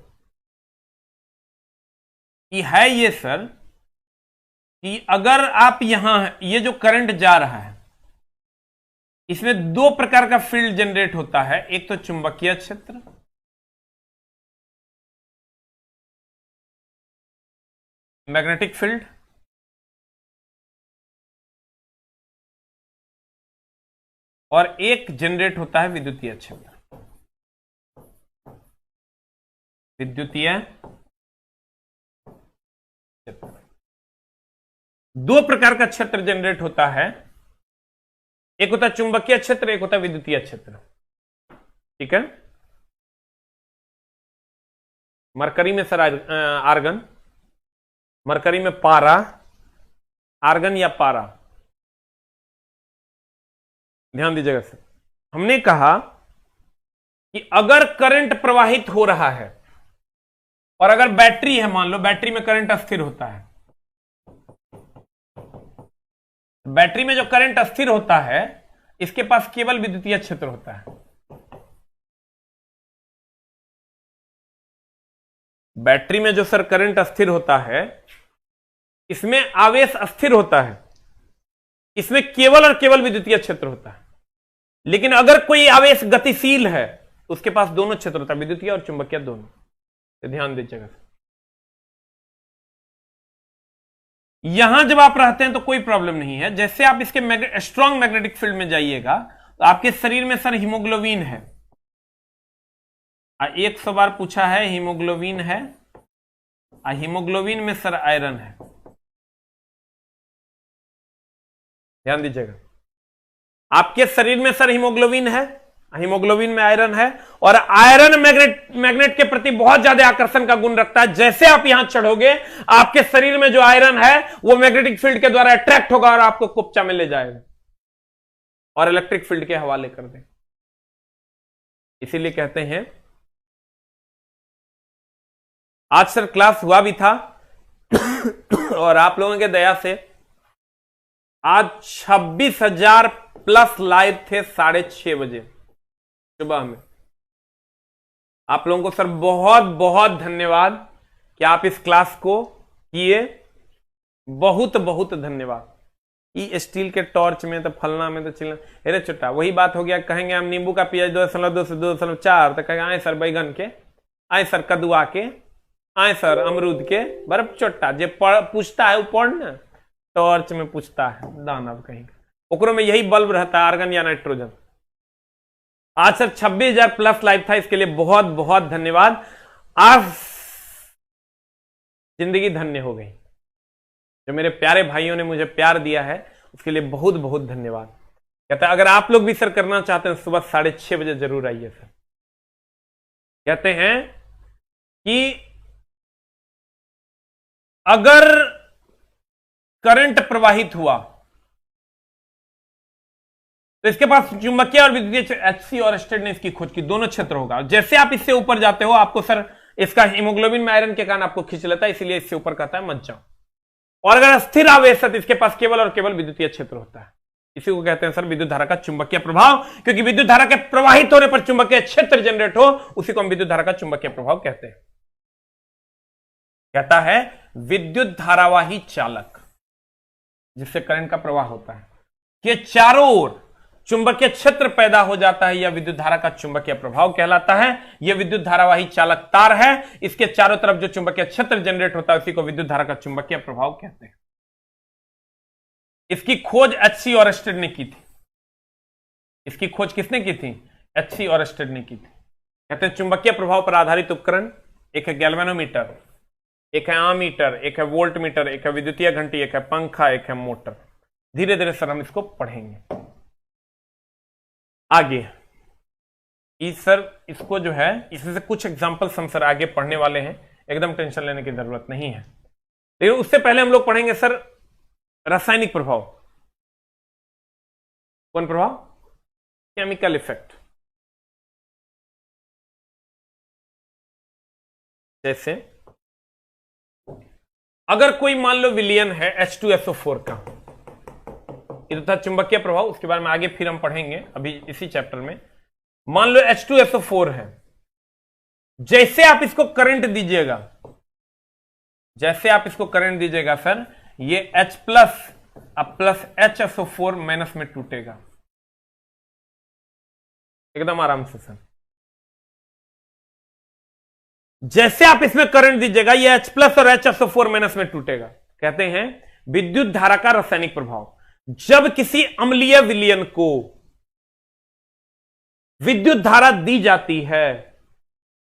ये है ये सर कि अगर आप यहां, ये जो करंट जा रहा है इसमें दो प्रकार का फील्ड जनरेट होता है। एक तो चुंबकीय क्षेत्र, मैग्नेटिक फील्ड, और एक जनरेट होता है विद्युतीय क्षेत्र। विद्युतीय क्षेत्र, दो प्रकार का क्षेत्र जनरेट होता है। एक होता है चुंबकीय क्षेत्र, एक होता है विद्युतीय क्षेत्र। ठीक है? मरकरी में सर आर्गन, मरकरी में पारा, आर्गन या पारा। ध्यान दीजिएगा सर, हमने कहा कि अगर करंट प्रवाहित हो रहा है और अगर बैटरी है, मान लो बैटरी में करंट अस्थिर होता है, बैटरी में जो करंट अस्थिर होता है इसके पास केवल विद्युतीय क्षेत्र होता है। बैटरी में जो सर करंट अस्थिर होता है इसमें आवेश अस्थिर होता है, इसमें केवल और केवल विद्युतीय क्षेत्र होता है। लेकिन अगर कोई आवेश गतिशील है उसके पास दोनों क्षेत्र होता है, विद्युतीय और चुंबकीय दोनों। तो ध्यान दीजिएगा, यहां जब आप रहते हैं तो कोई प्रॉब्लम नहीं है। जैसे आप इसके स्ट्रॉन्ग मैग्नेटिक फील्ड में जाइएगा तो आपके शरीर में सर हीमोग्लोबिन है, 100 बार पूछा है, हीमोग्लोबिन है, हीमोग्लोबिन में सर आयरन है। ध्यान दीजिएगा, आपके शरीर में सर हीमोग्लोबिन है, हीमोग्लोबिन में आयरन है, और आयरन मैग्नेट के प्रति बहुत ज्यादा आकर्षण का गुण रखता है। जैसे आप यहां चढ़ोगे आपके शरीर में जो आयरन है वो मैग्नेटिक फील्ड के द्वारा अट्रैक्ट होगा और आपको कुप्चा में ले जाएगा और इलेक्ट्रिक फील्ड के हवाले कर देगा। इसीलिए कहते हैं, आज सर क्लास हुआ भी था और आप लोगों के दया से आज 26,000 प्लस लाइव थे 6:30 बजे सुबह में। आप लोगों को सर बहुत बहुत धन्यवाद कि आप इस क्लास को किए, बहुत बहुत धन्यवाद। ई स्टील के टॉर्च में तो फलना में तो चिलना, अरे चुट्टा वही बात हो गया। कहेंगे हम नींबू का पीएच 2.2 से 2.4, तो कहेंगे आए सर बैगन के, आए सर कदुआ के, आए सर अमरूद के। बर्फ चोट्टा जे पूछता है वो पढ़ ना, टॉर्च में पूछता है दानव कहीं, ओकरो में यही बल्ब रहता है, आर्गन या नाइट्रोजन। आज सर 26,000 प्लस लाइव था, इसके लिए बहुत बहुत धन्यवाद। आज जिंदगी धन्य हो गई। जो मेरे प्यारे भाइयों ने मुझे प्यार दिया है उसके लिए बहुत बहुत धन्यवाद। कहता है अगर आप लोग भी सर करना चाहते हैं सुबह 6:30 बजे जरूर आइए सर। कहते हैं कि अगर करंट प्रवाहित हुआ तो इसके पास चुंबकीय और विद्युतीय, एचसी और स्टेट ने इसकी खोज की, दोनों क्षेत्र होगा। जैसे आप इससे ऊपर जाते हो आपको सर इसका हीमोग्लोबिन में आयरन के कारण आपको खींच लेता है, इसलिए इससे ऊपर कहता है मत जाओ। और अगर स्थिर आवेश है तो इसके पास केवल और केवल विद्युतीय क्षेत्र होता है। इसी को कहते हैं सर विद्युत धारा का चुंबकीय प्रभाव, क्योंकि विद्युत धारा के प्रवाहित होने पर चुंबकीय क्षेत्र जनरेट हो, उसी को हम विद्युत धारा का चुंबकीय प्रभाव कहते हैं। कहता है विद्युत धारावाही चालक जिससे करंट का प्रवाह होता है के चारों ओर चुंबकीय क्षेत्र पैदा हो जाता है, यह विद्युत धारा का चुंबकीय प्रभाव कहलाता है। यह विद्युत धारावाही चालक तार है, इसके चारों तरफ जो चुंबकीय क्षेत्र जनरेट होता है उसी को विद्युत धारा का चुंबकीय प्रभाव कहते हैं। इसकी खोज एचसी और स्टेड ने की थी। इसकी खोज किसने की थी? एचसी और स्टेड ने की थी। कहते हैं चुंबकीय प्रभाव पर आधारित उपकरण, एक है गैल्वेनोमीटर, एक है आमीटर, एक है वोल्ट मीटर, एक है विद्युतीय घंटी, एक है पंखा, एक है मोटर। धीरे धीरे सर हम इसको पढ़ेंगे आगे। इस सर इसको जो है इसमें से कुछ एग्जांपल्स हम सर आगे पढ़ने वाले हैं, एकदम टेंशन लेने की जरूरत नहीं है। लेकिन उससे पहले हम लोग पढ़ेंगे सर रासायनिक प्रभाव। कौन प्रभाव? Chemical effect. जैसे अगर कोई मान लो विलयन है H2SO4 का, ये तो था चुंबकीय प्रभाव, उसके बारे में आगे फिर हम पढ़ेंगे अभी इसी चैप्टर में। मान लो H2SO4 है, जैसे आप इसको करंट दीजिएगा, जैसे आप इसको करंट दीजिएगा सर, ये H प्लस अब प्लस HSO4 माइनस में टूटेगा एकदम आराम से सर। जैसे आप इसमें करंट दीजिएगा ये H प्लस और HSO4 माइनस में टूटेगा। कहते हैं विद्युत धारा का रासायनिक प्रभाव। जब किसी अम्लीय विलयन को विद्युत धारा दी जाती है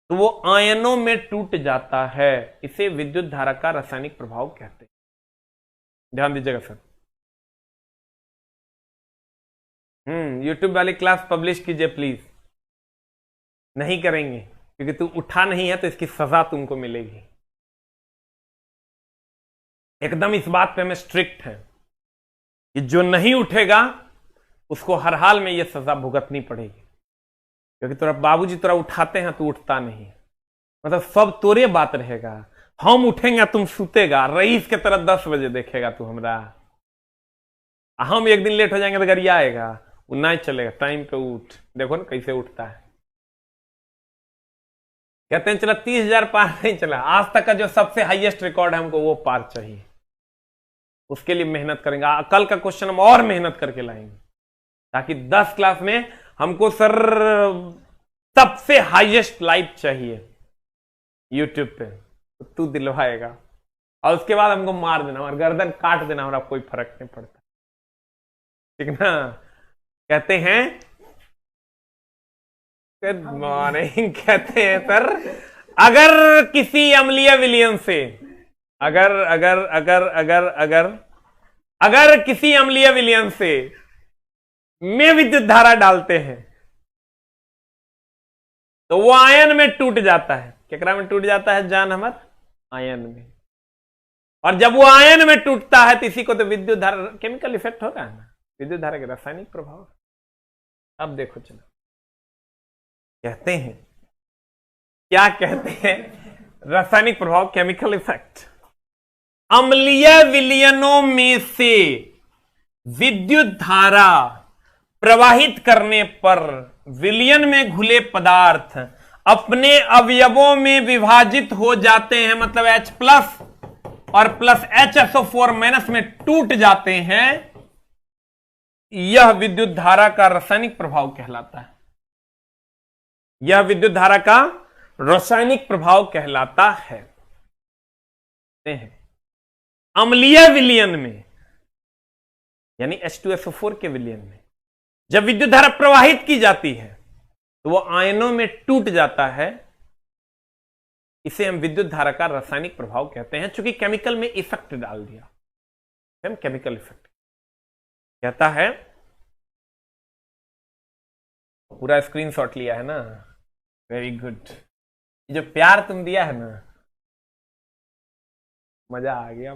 तो वो आयनों में टूट जाता है, इसे विद्युत धारा का रासायनिक प्रभाव कहते हैं। ध्यान दीजिएगा सर। यूट्यूब वाली क्लास पब्लिश कीजिए प्लीज। नहीं करेंगे क्योंकि तू उठा नहीं है तो इसकी सजा तुमको मिलेगी। एकदम इस बात पे हमें स्ट्रिक्ट है कि जो नहीं उठेगा उसको हर हाल में यह सजा भुगतनी पड़ेगी, क्योंकि तेरा बाबूजी तेरा उठाते हैं तो उठता नहीं, मतलब सब तोरे बात रहेगा। हम उठेंगे तुम सुतेगा, रईस के तरह 10 बजे देखेगा तू हमरा। हम एक दिन लेट हो जाएंगे तो गरिया आएगा, वो नहीं चलेगा, टाइम पे उठ। देखो ना कैसे उठता है। कहते हैं चला 30,000 पार नहीं चला, आज तक का जो सबसे हाईएस्ट रिकॉर्ड है हमको वो पार चाहिए, उसके लिए मेहनत करेंगे। कल का क्वेश्चन हम और मेहनत करके लाएंगे ताकि 10 क्लास में हमको सर सबसे हाईएस्ट लाइव चाहिए यूट्यूब पे, तो तू दिलवाएगा और उसके बाद हमको मार देना, हमारा गर्दन काट देना, हमारा कोई फर्क नहीं पड़ता, ठीक ना। कहते हैं गुड मॉर्निंग। कहते हैं सर अगर किसी अम्लीय विलयन से अगर किसी अम्लीय विलयन से में विद्युत धारा डालते हैं तो वो आयन में टूट जाता है। केकरा में टूट जाता है जान हमार? आयन में। और जब वो आयन में टूटता है तो इसी को तो विद्युत धारा, केमिकल इफेक्ट होगा ना, विद्युत धारा के रासायनिक प्रभाव। अब देखो चलो कहते हैं, क्या कहते हैं? रासायनिक प्रभाव, केमिकल इफेक्ट। अम्लीय विलयनों में से विद्युत धारा प्रवाहित करने पर विलयन में घुले पदार्थ अपने अवयवों में विभाजित हो जाते हैं, मतलब H प्लस और प्लस HSO4 माइनस में टूट जाते हैं। यह विद्युत धारा का रासायनिक प्रभाव कहलाता है। यह विद्युत धारा का रासायनिक प्रभाव कहलाता है। अम्लीय विलयन में यानी H2SO4 के विलयन में जब विद्युत धारा प्रवाहित की जाती है तो वो आयनों में टूट जाता है। इसे हम विद्युत धारा का रासायनिक प्रभाव कहते हैं। चूंकि केमिकल में इफेक्ट डाल दिया, हम केमिकल इफेक्ट कहता है। पूरा स्क्रीनशॉट लिया है ना, वेरी गुड। जो प्यार तुम दिया है ना, मजा आ गया।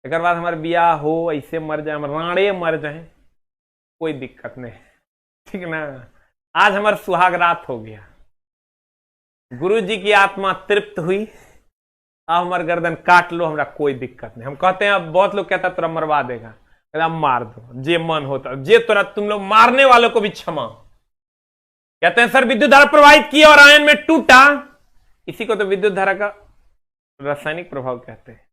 एक बाद हमारे बियाह हो, ऐसे मर जाए, राणे मर जाए, कोई दिक्कत नहीं, ठीक ना। आज हमारा सुहाग रात हो गया, गुरु जी की आत्मा तृप्त हुई, अब हमारे गर्दन काट लो, हमरा कोई दिक्कत नहीं। हम कहते हैं, अब बहुत लोग कहता तोरा मरवा देगा, मार दो, जे मन होता जे तोरा, तुम लोग मारने वालों को भी क्षमा। कहते हैं सर विद्युत धारा प्रवाहित किया और आयन में टूटा, इसी को तो विद्युत धारा का रासायनिक प्रभाव कहते हैं।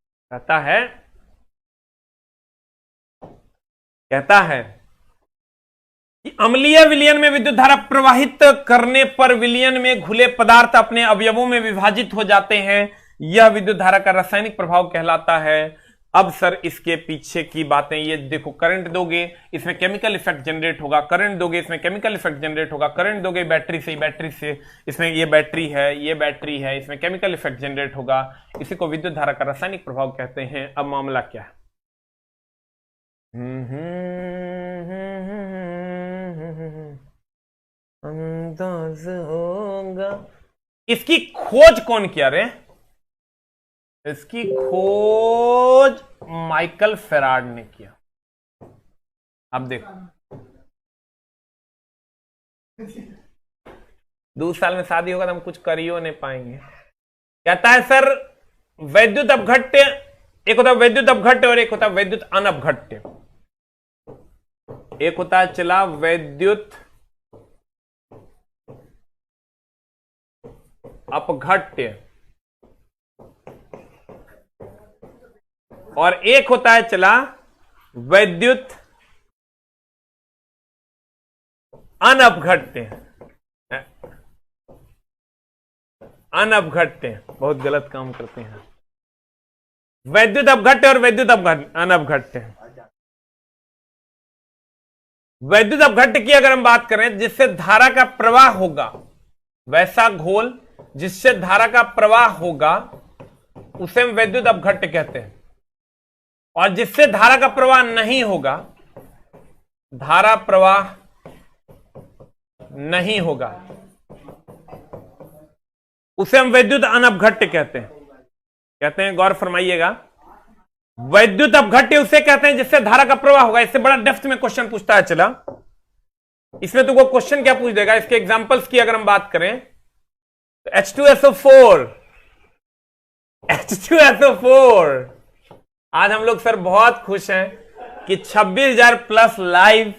कहता है कि अम्लीय विलयन में विद्युत धारा प्रवाहित करने पर विलयन में घुले पदार्थ अपने अवयवों में विभाजित हो जाते हैं। यह विद्युत धारा का रासायनिक प्रभाव कहलाता है। अब सर इसके पीछे की बातें, ये देखो, करंट दोगे इसमें केमिकल इफेक्ट जनरेट होगा, करंट दोगे इसमें केमिकल इफेक्ट जनरेट होगा, करंट दोगे बैटरी से इसमें ये बैटरी है, इसमें केमिकल इफेक्ट जनरेट होगा। इसी को विद्युत धारा का रासायनिक प्रभाव कहते हैं। अब मामला क्या है? अंदाज होगा। इसकी खोज कौन किया रे? इसकी खोज माइकल फेराड ने किया। अब देखो, 2 साल में शादी होगा तो हम कुछ कर ही नहीं पाएंगे। कहता है सर वैद्युत अपघट्य, एक होता है वैद्युत अपघट्य और एक होता है वैद्युत अनपघट्य। एक होता है चला वैद्युत अपघट्य और एक होता है चला वैद्युत अनपघट्य। अनपघट्य बहुत गलत काम करते हैं। वैद्युत अपघट्य और वैद्युत अनपघट्य। वैद्युत अपघट्य की अगर हम बात करें, जिससे धारा का प्रवाह होगा, वैसा घोल जिससे धारा का प्रवाह होगा उसे हम वैद्युत अपघट्य कहते हैं। और जिससे धारा का प्रवाह नहीं होगा, धारा प्रवाह नहीं होगा, उसे हम वैद्युत अनपघट्य कहते हैं। गौर फरमाइएगा, वैद्युत अपघट्य उसे कहते हैं जिससे धारा का प्रवाह होगा। इससे बड़ा डेप्थ में क्वेश्चन पूछता है। चला, इसमें तो वो क्वेश्चन क्या पूछ देगा, इसके एग्जांपल्स की अगर हम बात करें तो H2SO4, आज हम लोग सर बहुत खुश हैं कि 26,000 plus live,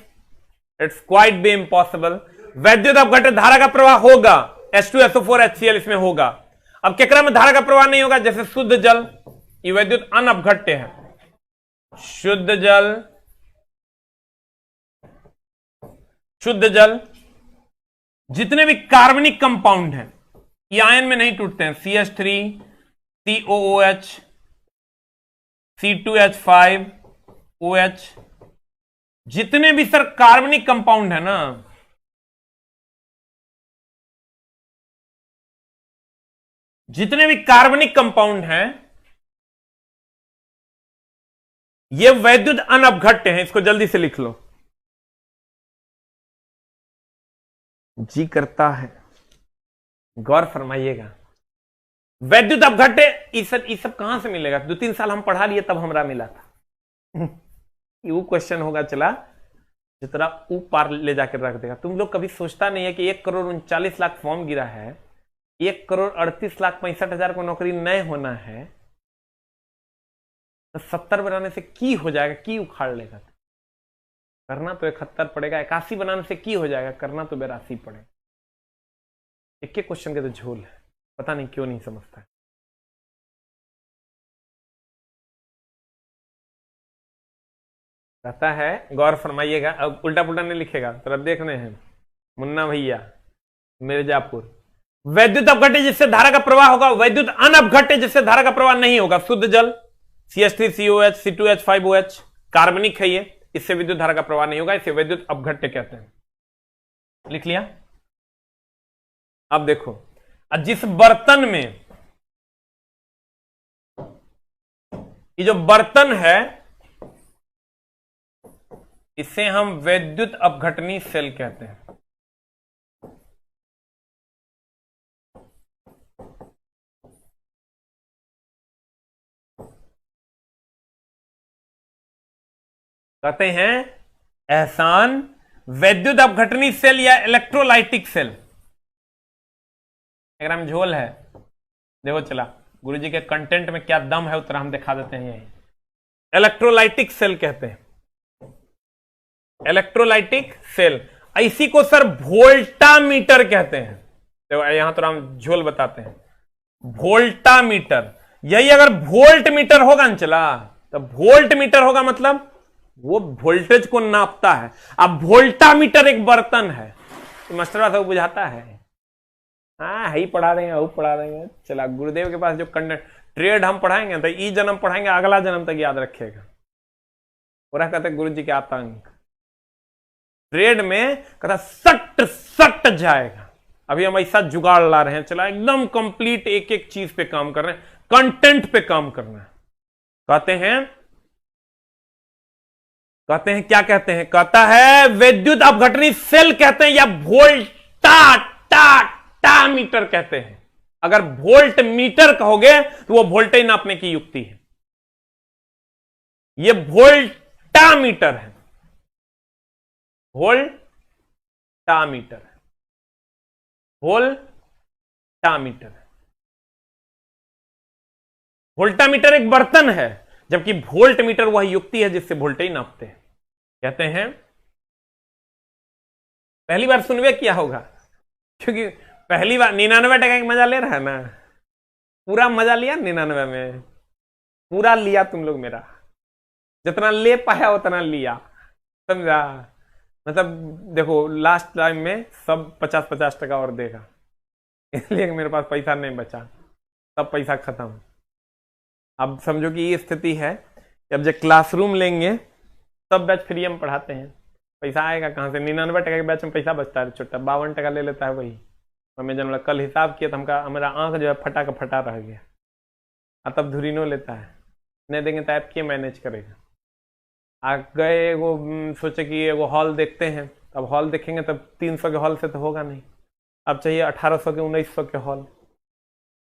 it's quite B impossible. वैद्युत अपघट्य धारा का प्रवाह होगा, H2SO4 HCl इसमें होगा। अब केकरा में धारा का प्रवाह नहीं होगा? जैसे शुद्ध जल, ये वैद्युत अनपघट्य है। शुद्ध जल, जितने भी कार्बनिक कंपाउंड हैं ये आयन में नहीं टूटते हैं। CH3, COOH, C2H5OH, जितने भी सर कार्बनिक कंपाउंड है ना, जितने भी कार्बनिक कंपाउंड हैं ये वैद्युत अनपघट्य हैं। इसको जल्दी से लिख लो। जी करता है, गौर फरमाइएगा। वैद्युत अपघट्य ये सब कहां से मिलेगा? 2-3 साल हम पढ़ा लिए तब हमरा मिला था। वो क्वेश्चन होगा चला जो तेरा पार ले जाकर रख देगा। तुम लोग कभी सोचता नहीं है कि 1,39,00,000 फॉर्म गिरा है, 1,38,65,000 को नौकरी नहीं होना है। तो 70 बनाने से की हो जाएगा, की उखाड़ लेगा, करना तो 71 पड़ेगा। 81 बनाने से की हो जाएगा, करना तो 82 पड़ेगा। एक एक क्वेश्चन के तो झोल है, पता नहीं क्यों नहीं समझता है। कहता है, गौर फरमाइएगा, अब उल्टा पुल्टा नहीं लिखेगा, तरफ देखने हैं मुन्ना भैया मिर्जापुर। वैद्युत अपघट्य जिससे धारा का प्रवाह होगा, वैद्युत अनअपघट्य जिससे धारा का प्रवाह नहीं होगा। शुद्ध जल CH3COH C2H5OH कार्बनिक है ये, इससे विद्युत धारा का प्रवाह नहीं होगा, इसे वैद्युत अपघट्य कहते हैं। लिख लिया। अब देखो, जिस बर्तन में, ये जो बर्तन है इसे हम वैद्युत अपघटनी सेल कहते हैं। कहते हैं एहसान वैद्युत अपघटनी सेल या इलेक्ट्रोलाइटिक सेल। अगर हम झोल है, देखो चला गुरुजी के कंटेंट में क्या दम है उतना हम दिखा देते हैं। यही इलेक्ट्रोलाइटिक सेल कहते हैं, इलेक्ट्रोलाइटिक सेल। इसी को सर वोल्टामीटर कहते हैं। देखो यहां तो हम झोल बताते हैं, वोल्टामीटर। यही अगर वोल्ट मीटर होगा ना चला, तो वोल्ट मीटर होगा मतलब वो वोल्टेज को नापता है। अब वोल्टामीटर एक बर्तन है, तो मास्टर साहब बुझाता है। हाँ ही पढ़ा देंगे, वो पढ़ा देंगे। चला गुरुदेव के पास जो कंटेंट ट्रेड हम पढ़ाएंगे तो ई जन्म पढ़ाएंगे, अगला जन्म तक याद रखेगा। पूरा कहते गुरु जी के आतंक ट्रेड में कहता सट सट जाएगा। अभी हम ऐसा जुगाड़ ला रहे हैं, चला एकदम कंप्लीट एक एक चीज पे काम कर रहे हैं, कंटेंट पे काम करना है। कहते हैं क्या कहते हैं, कहता है वैद्युत अपघटनी सेल कहते हैं या वोल्टा मीटर कहते हैं। अगर वोल्ट मीटर कहोगे तो वो वोल्टेज नापने की युक्ति है। ये वोल्टा मीटर है, वोल्टा मीटर है, वोल्टा मीटर है। वोल्टा मीटर एक बर्तन है, जबकि वोल्ट मीटर वह युक्ति है जिससे वोल्टेज नापते हैं। कहते हैं पहली बार सुनवे किया होगा, क्योंकि पहली बार 99% का मजा ले रहा है ना, पूरा मजा लिया 99 में, पूरा लिया तुम लोग मेरा, जितना ले पाया उतना लिया, समझा। मतलब देखो लास्ट टाइम में सब 50-50% और देगा, इसलिए मेरे पास पैसा नहीं बचा, सब पैसा खत्म। अब समझो कि ये स्थिति है, अब जब क्लासरूम लेंगे सब बैच फ्री में पढ़ाते हैं, पैसा आएगा कहां से। 99% के बैच में पैसा बचता है छोटा, 52% ले लेता है वही। हमें जब कल हिसाब किया तो हमारा आंख जो है फटा का फटा रह गया। तब धुरीनो लेता है, नहीं देंगे तो ऐप के मैनेज करेगा। आ गए वो सोचे कि वो हॉल देखते हैं, अब हॉल देखेंगे तब 300 के हॉल से तो होगा नहीं, अब चाहिए 1800 के 1900 के हॉल।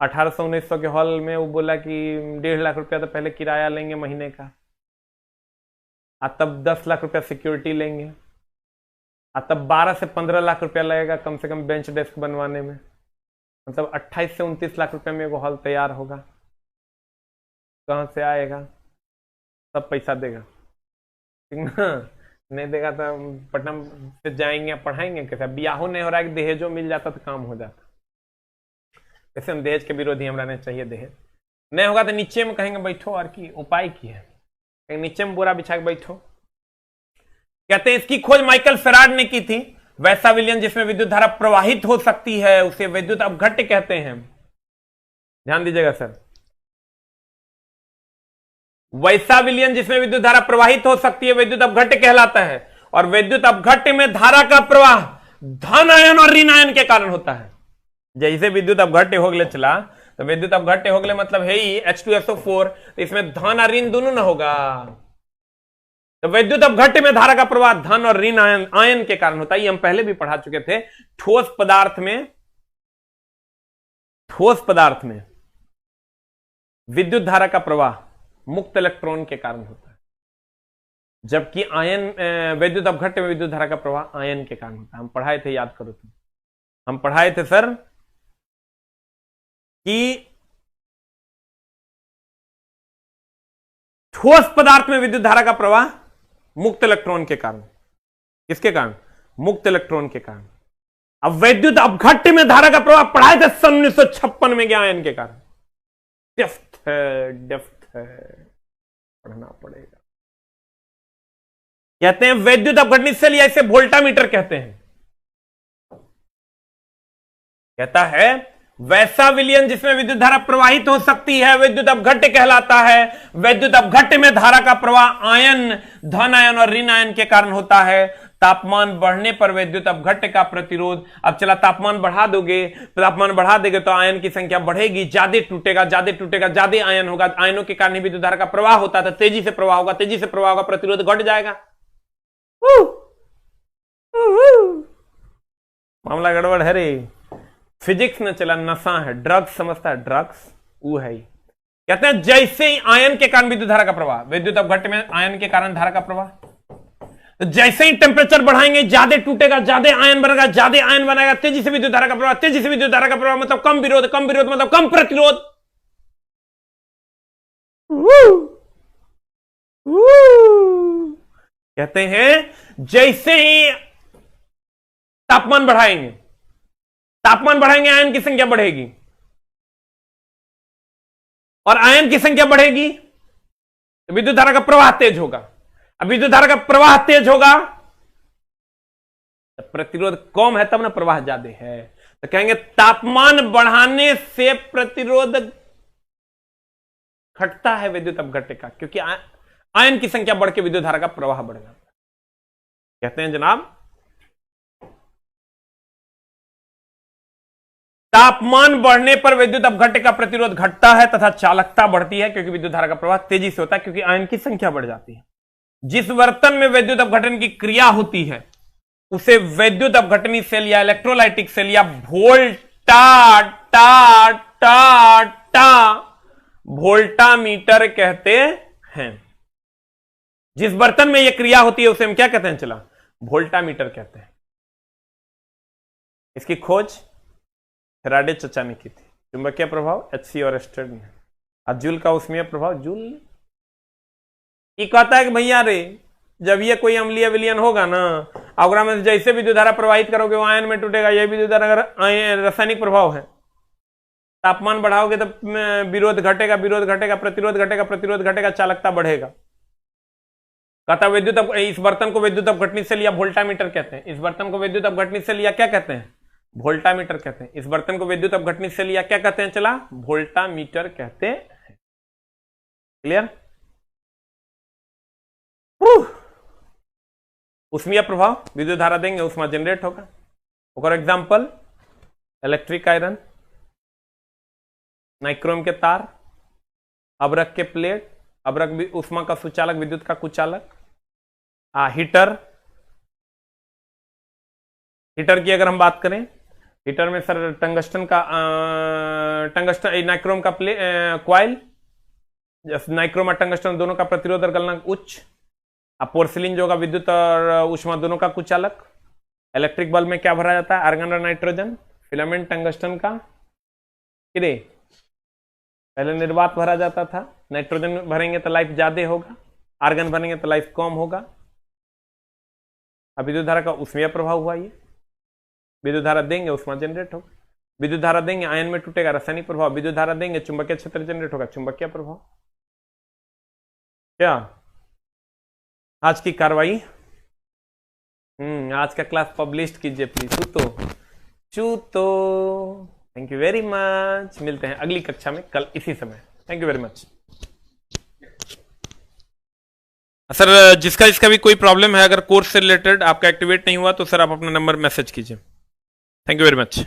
1800-1900 के हॉल में वो बोला कि 1.5 लाख रुपया तो पहले किराया लेंगे महीने का, तब 10 लाख रुपया सिक्योरिटी लेंगे, तब 12 से 15 लाख रुपया लगेगा कम से कम बेंच डेस्क बनवाने में। मतलब 28 से 29 लाख रुपया में वो हॉल तैयार होगा। कहां से आएगा, सब पैसा देगा, ठीक ना। नहीं देगा तो पटना से जाएंगे पढ़ाएंगे कैसे। ब्याहो नहीं हो रहा है, दहेजो मिल जाता तो काम हो जाता। ऐसे हम दहेज के विरोधी, हम रहने चाहिए दहेज। नहीं होगा तो नीचे में कहेंगे बैठो, और की उपाय की है, नीचे में बोरा बिछा के बैठो। कहते हैं इसकी खोज माइकल फेराड ने की थी। वैसा विलयन जिसमें विद्युत धारा प्रवाहित हो सकती है उसे विद्युत अपघट्य कहते हैं। ध्यान दीजिएगा सर, वैसा विलयन जिसमें विद्युत धारा प्रवाहित हो सकती है विद्युत अपघट्य कहलाता है। और विद्युत अपघट्य में धारा का प्रवाह धन आयन और ऋण आयन के कारण होता है। जैसे विद्युत अपघट्य हो गए चला, तो विद्युत अपघट्य हो गए मतलब है ही H2SO4, इसमें धन और ऋण दोनों ना होगा। तो विद्युत अपघट्य में धारा का प्रवाह धन और ऋण आयन के कारण होता है। ये हम पहले भी पढ़ा चुके थे। ठोस पदार्थ में विद्युत धारा का प्रवाह मुक्त इलेक्ट्रॉन के कारण होता है, जबकि आयन विद्युत अपघट्य में विद्युत धारा का प्रवाह आयन के कारण होता है। हम पढ़ाए थे, याद करो तुम, हम पढ़ाए थे सर कि ठोस पदार्थ में विद्युत धारा का प्रवाह मुक्त इलेक्ट्रॉन के कारण। किसके कारण? मुक्त इलेक्ट्रॉन के कारण। अब वैद्युत अपघट्य में धारा का प्रवाह पढ़ाए थे सन 1956 में आयन के कारण। डेप्थ है, पढ़ना पड़ेगा। कहते हैं वैद्युत अपघटनी सेल या इसे वोल्टामीटर कहते हैं। कहता है वैसा विलयन जिसमें विद्युत धारा प्रवाहित हो सकती है विद्युत अपघट्य कहलाता है। वैद्युत अपघट्य में धारा का प्रवाह आयन, धन आयन और ऋण आयन के कारण होता है। तापमान बढ़ने पर विद्युत अपघट्य का प्रतिरोध, अब चला तापमान बढ़ा देगे तो आयन की संख्या बढ़ेगी, ज्यादा टूटेगा, ज्यादा आयन होगा, आयनों के कारण ही विद्युत धारा का प्रवाह होता है, तेजी से प्रवाह होगा, प्रतिरोध घट जाएगा। मामला गड़बड़ है रे। फिजिक्स न चला, नशा है, ड्रग्स समझता है, ड्रग्स वो है ही। कहते हैं जैसे ही आयन के कारण विद्युत धारा का प्रवाह, विद्युत अपघट्य में आयन के कारण धारा का प्रवाह, तो जैसे ही टेम्परेचर बढ़ाएंगे ज्यादा टूटेगा, ज्यादा आयन बनेगा, तेजी से विद्युत धारा का प्रवाह, मतलब कम विरोध मतलब कम प्रतिरोध। कहते हैं जैसे ही तापमान बढ़ाएंगे आयन की संख्या बढ़ेगी, और आयन की संख्या बढ़ेगी तो विद्युत धारा का प्रवाह तेज होगा। अब विद्युत धारा का प्रवाह तेज होगा तो प्रतिरोध कम है, तब ना प्रवाह ज्यादा है। तो कहेंगे तापमान बढ़ाने से प्रतिरोध घटता है विद्युत अपघट्य का, क्योंकि आयन की संख्या बढ़ के विद्युत धारा का प्रवाह बढ़ जाता है। कहते हैं जनाब तापमान बढ़ने पर विद्युत अपघट्य का प्रतिरोध घटता है तथा चालकता बढ़ती है, क्योंकि विद्युत धारा का प्रवाह तेजी से होता है, क्योंकि आयन की संख्या बढ़ जाती है। जिस बर्तन में विद्युत अपघटन की क्रिया होती है उसे विद्युत अपघटनी सेल या इलेक्ट्रोलाइटिक सेल या वोल्टामीटर कहते हैं। जिस बर्तन में यह क्रिया होती है उसे हम क्या कहते हैं? चला, वोल्टामीटर कहते हैं। इसकी खोज फेराडे चचा ने की थी। चुंबकीय प्रभाव एचसी और स्टर्न ने, और जूल का ऊष्मीय प्रभाव जूल ने। ये कहता है कि भैया रे जब ये कोई अम्लीय विलयन होगा ना, अगर में जैसे विद्युत धारा प्रवाहित करोगे वो आयन में टूटेगा। यह विद्युत धारा रासायनिक प्रभाव है। तापमान बढ़ाओगे तो विरोध घटेगा, प्रतिरोध घटेगा, चालकता बढ़ेगा। कहता विद्युत, इस बर्तन को विद्युत अपघटनी सेल या वोल्टामीटर कहते हैं। इस बर्तन को विद्युत अपघटनी सेल या क्या कहते हैं? वोल्टामीटर कहते हैं। इस बर्तन को विद्युत अपघटनी सेल या क्या कहते हैं? चला, वोल्टामीटर कहते हैं। क्लियर? ऊष्मीय प्रभाव, विद्युत धारा देंगे, ऊष्मा जनरेट होगा। और एग्जांपल इलेक्ट्रिक आयरन, नाइक्रोम के तार, अब्रक के प्लेट, अब्रक ऊष्मा का सुचालक, विद्युत का कुचालक। हीटर की अगर हम बात करें, हीटर में सर टंगस्टन नाइक्रोम का क्वाइल, नाइक्रोम और टंगस्टन दोनों का प्रतिरोध और गलनांक उच्च। पोर्सिलिन जो होगा विद्युत और ऊष्मा दोनों का कुचालक। इलेक्ट्रिक बल्ब में क्या भरा जाता है? आर्गन और नाइट्रोजन। फिलामेंट टंगस्टन का किरे पहले निर्वात भरा जाता था। नाइट्रोजन भरेंगे तो लाइफ ज्यादा होगा, आर्गन भरेंगे तो लाइफ कम होगा। अब विद्युत धारा का ऊष्मीय प्रभाव हुआ। ये विद्युत धारा देंगे, ऊष्मा जनरेट होगा। विद्युत धारा देंगे, आयन में टूटेगा, रासायनिक प्रभाव। विद्युत धारा देंगे, चुंबकीय क्षेत्र जनरेट होगा, चुंबकीय प्रभाव। क्या आज की कार्रवाई? आज का क्लास पब्लिश कीजिए प्लीज। चूतो थैंक यू वेरी मच। मिलते हैं अगली कक्षा में कल इसी समय। Thank you very much. Sir जिसका इसका भी कोई प्रॉब्लम है, अगर कोर्स से रिलेटेड आपका एक्टिवेट नहीं हुआ तो सर आप अपना नंबर मैसेज कीजिए। Thank you very much.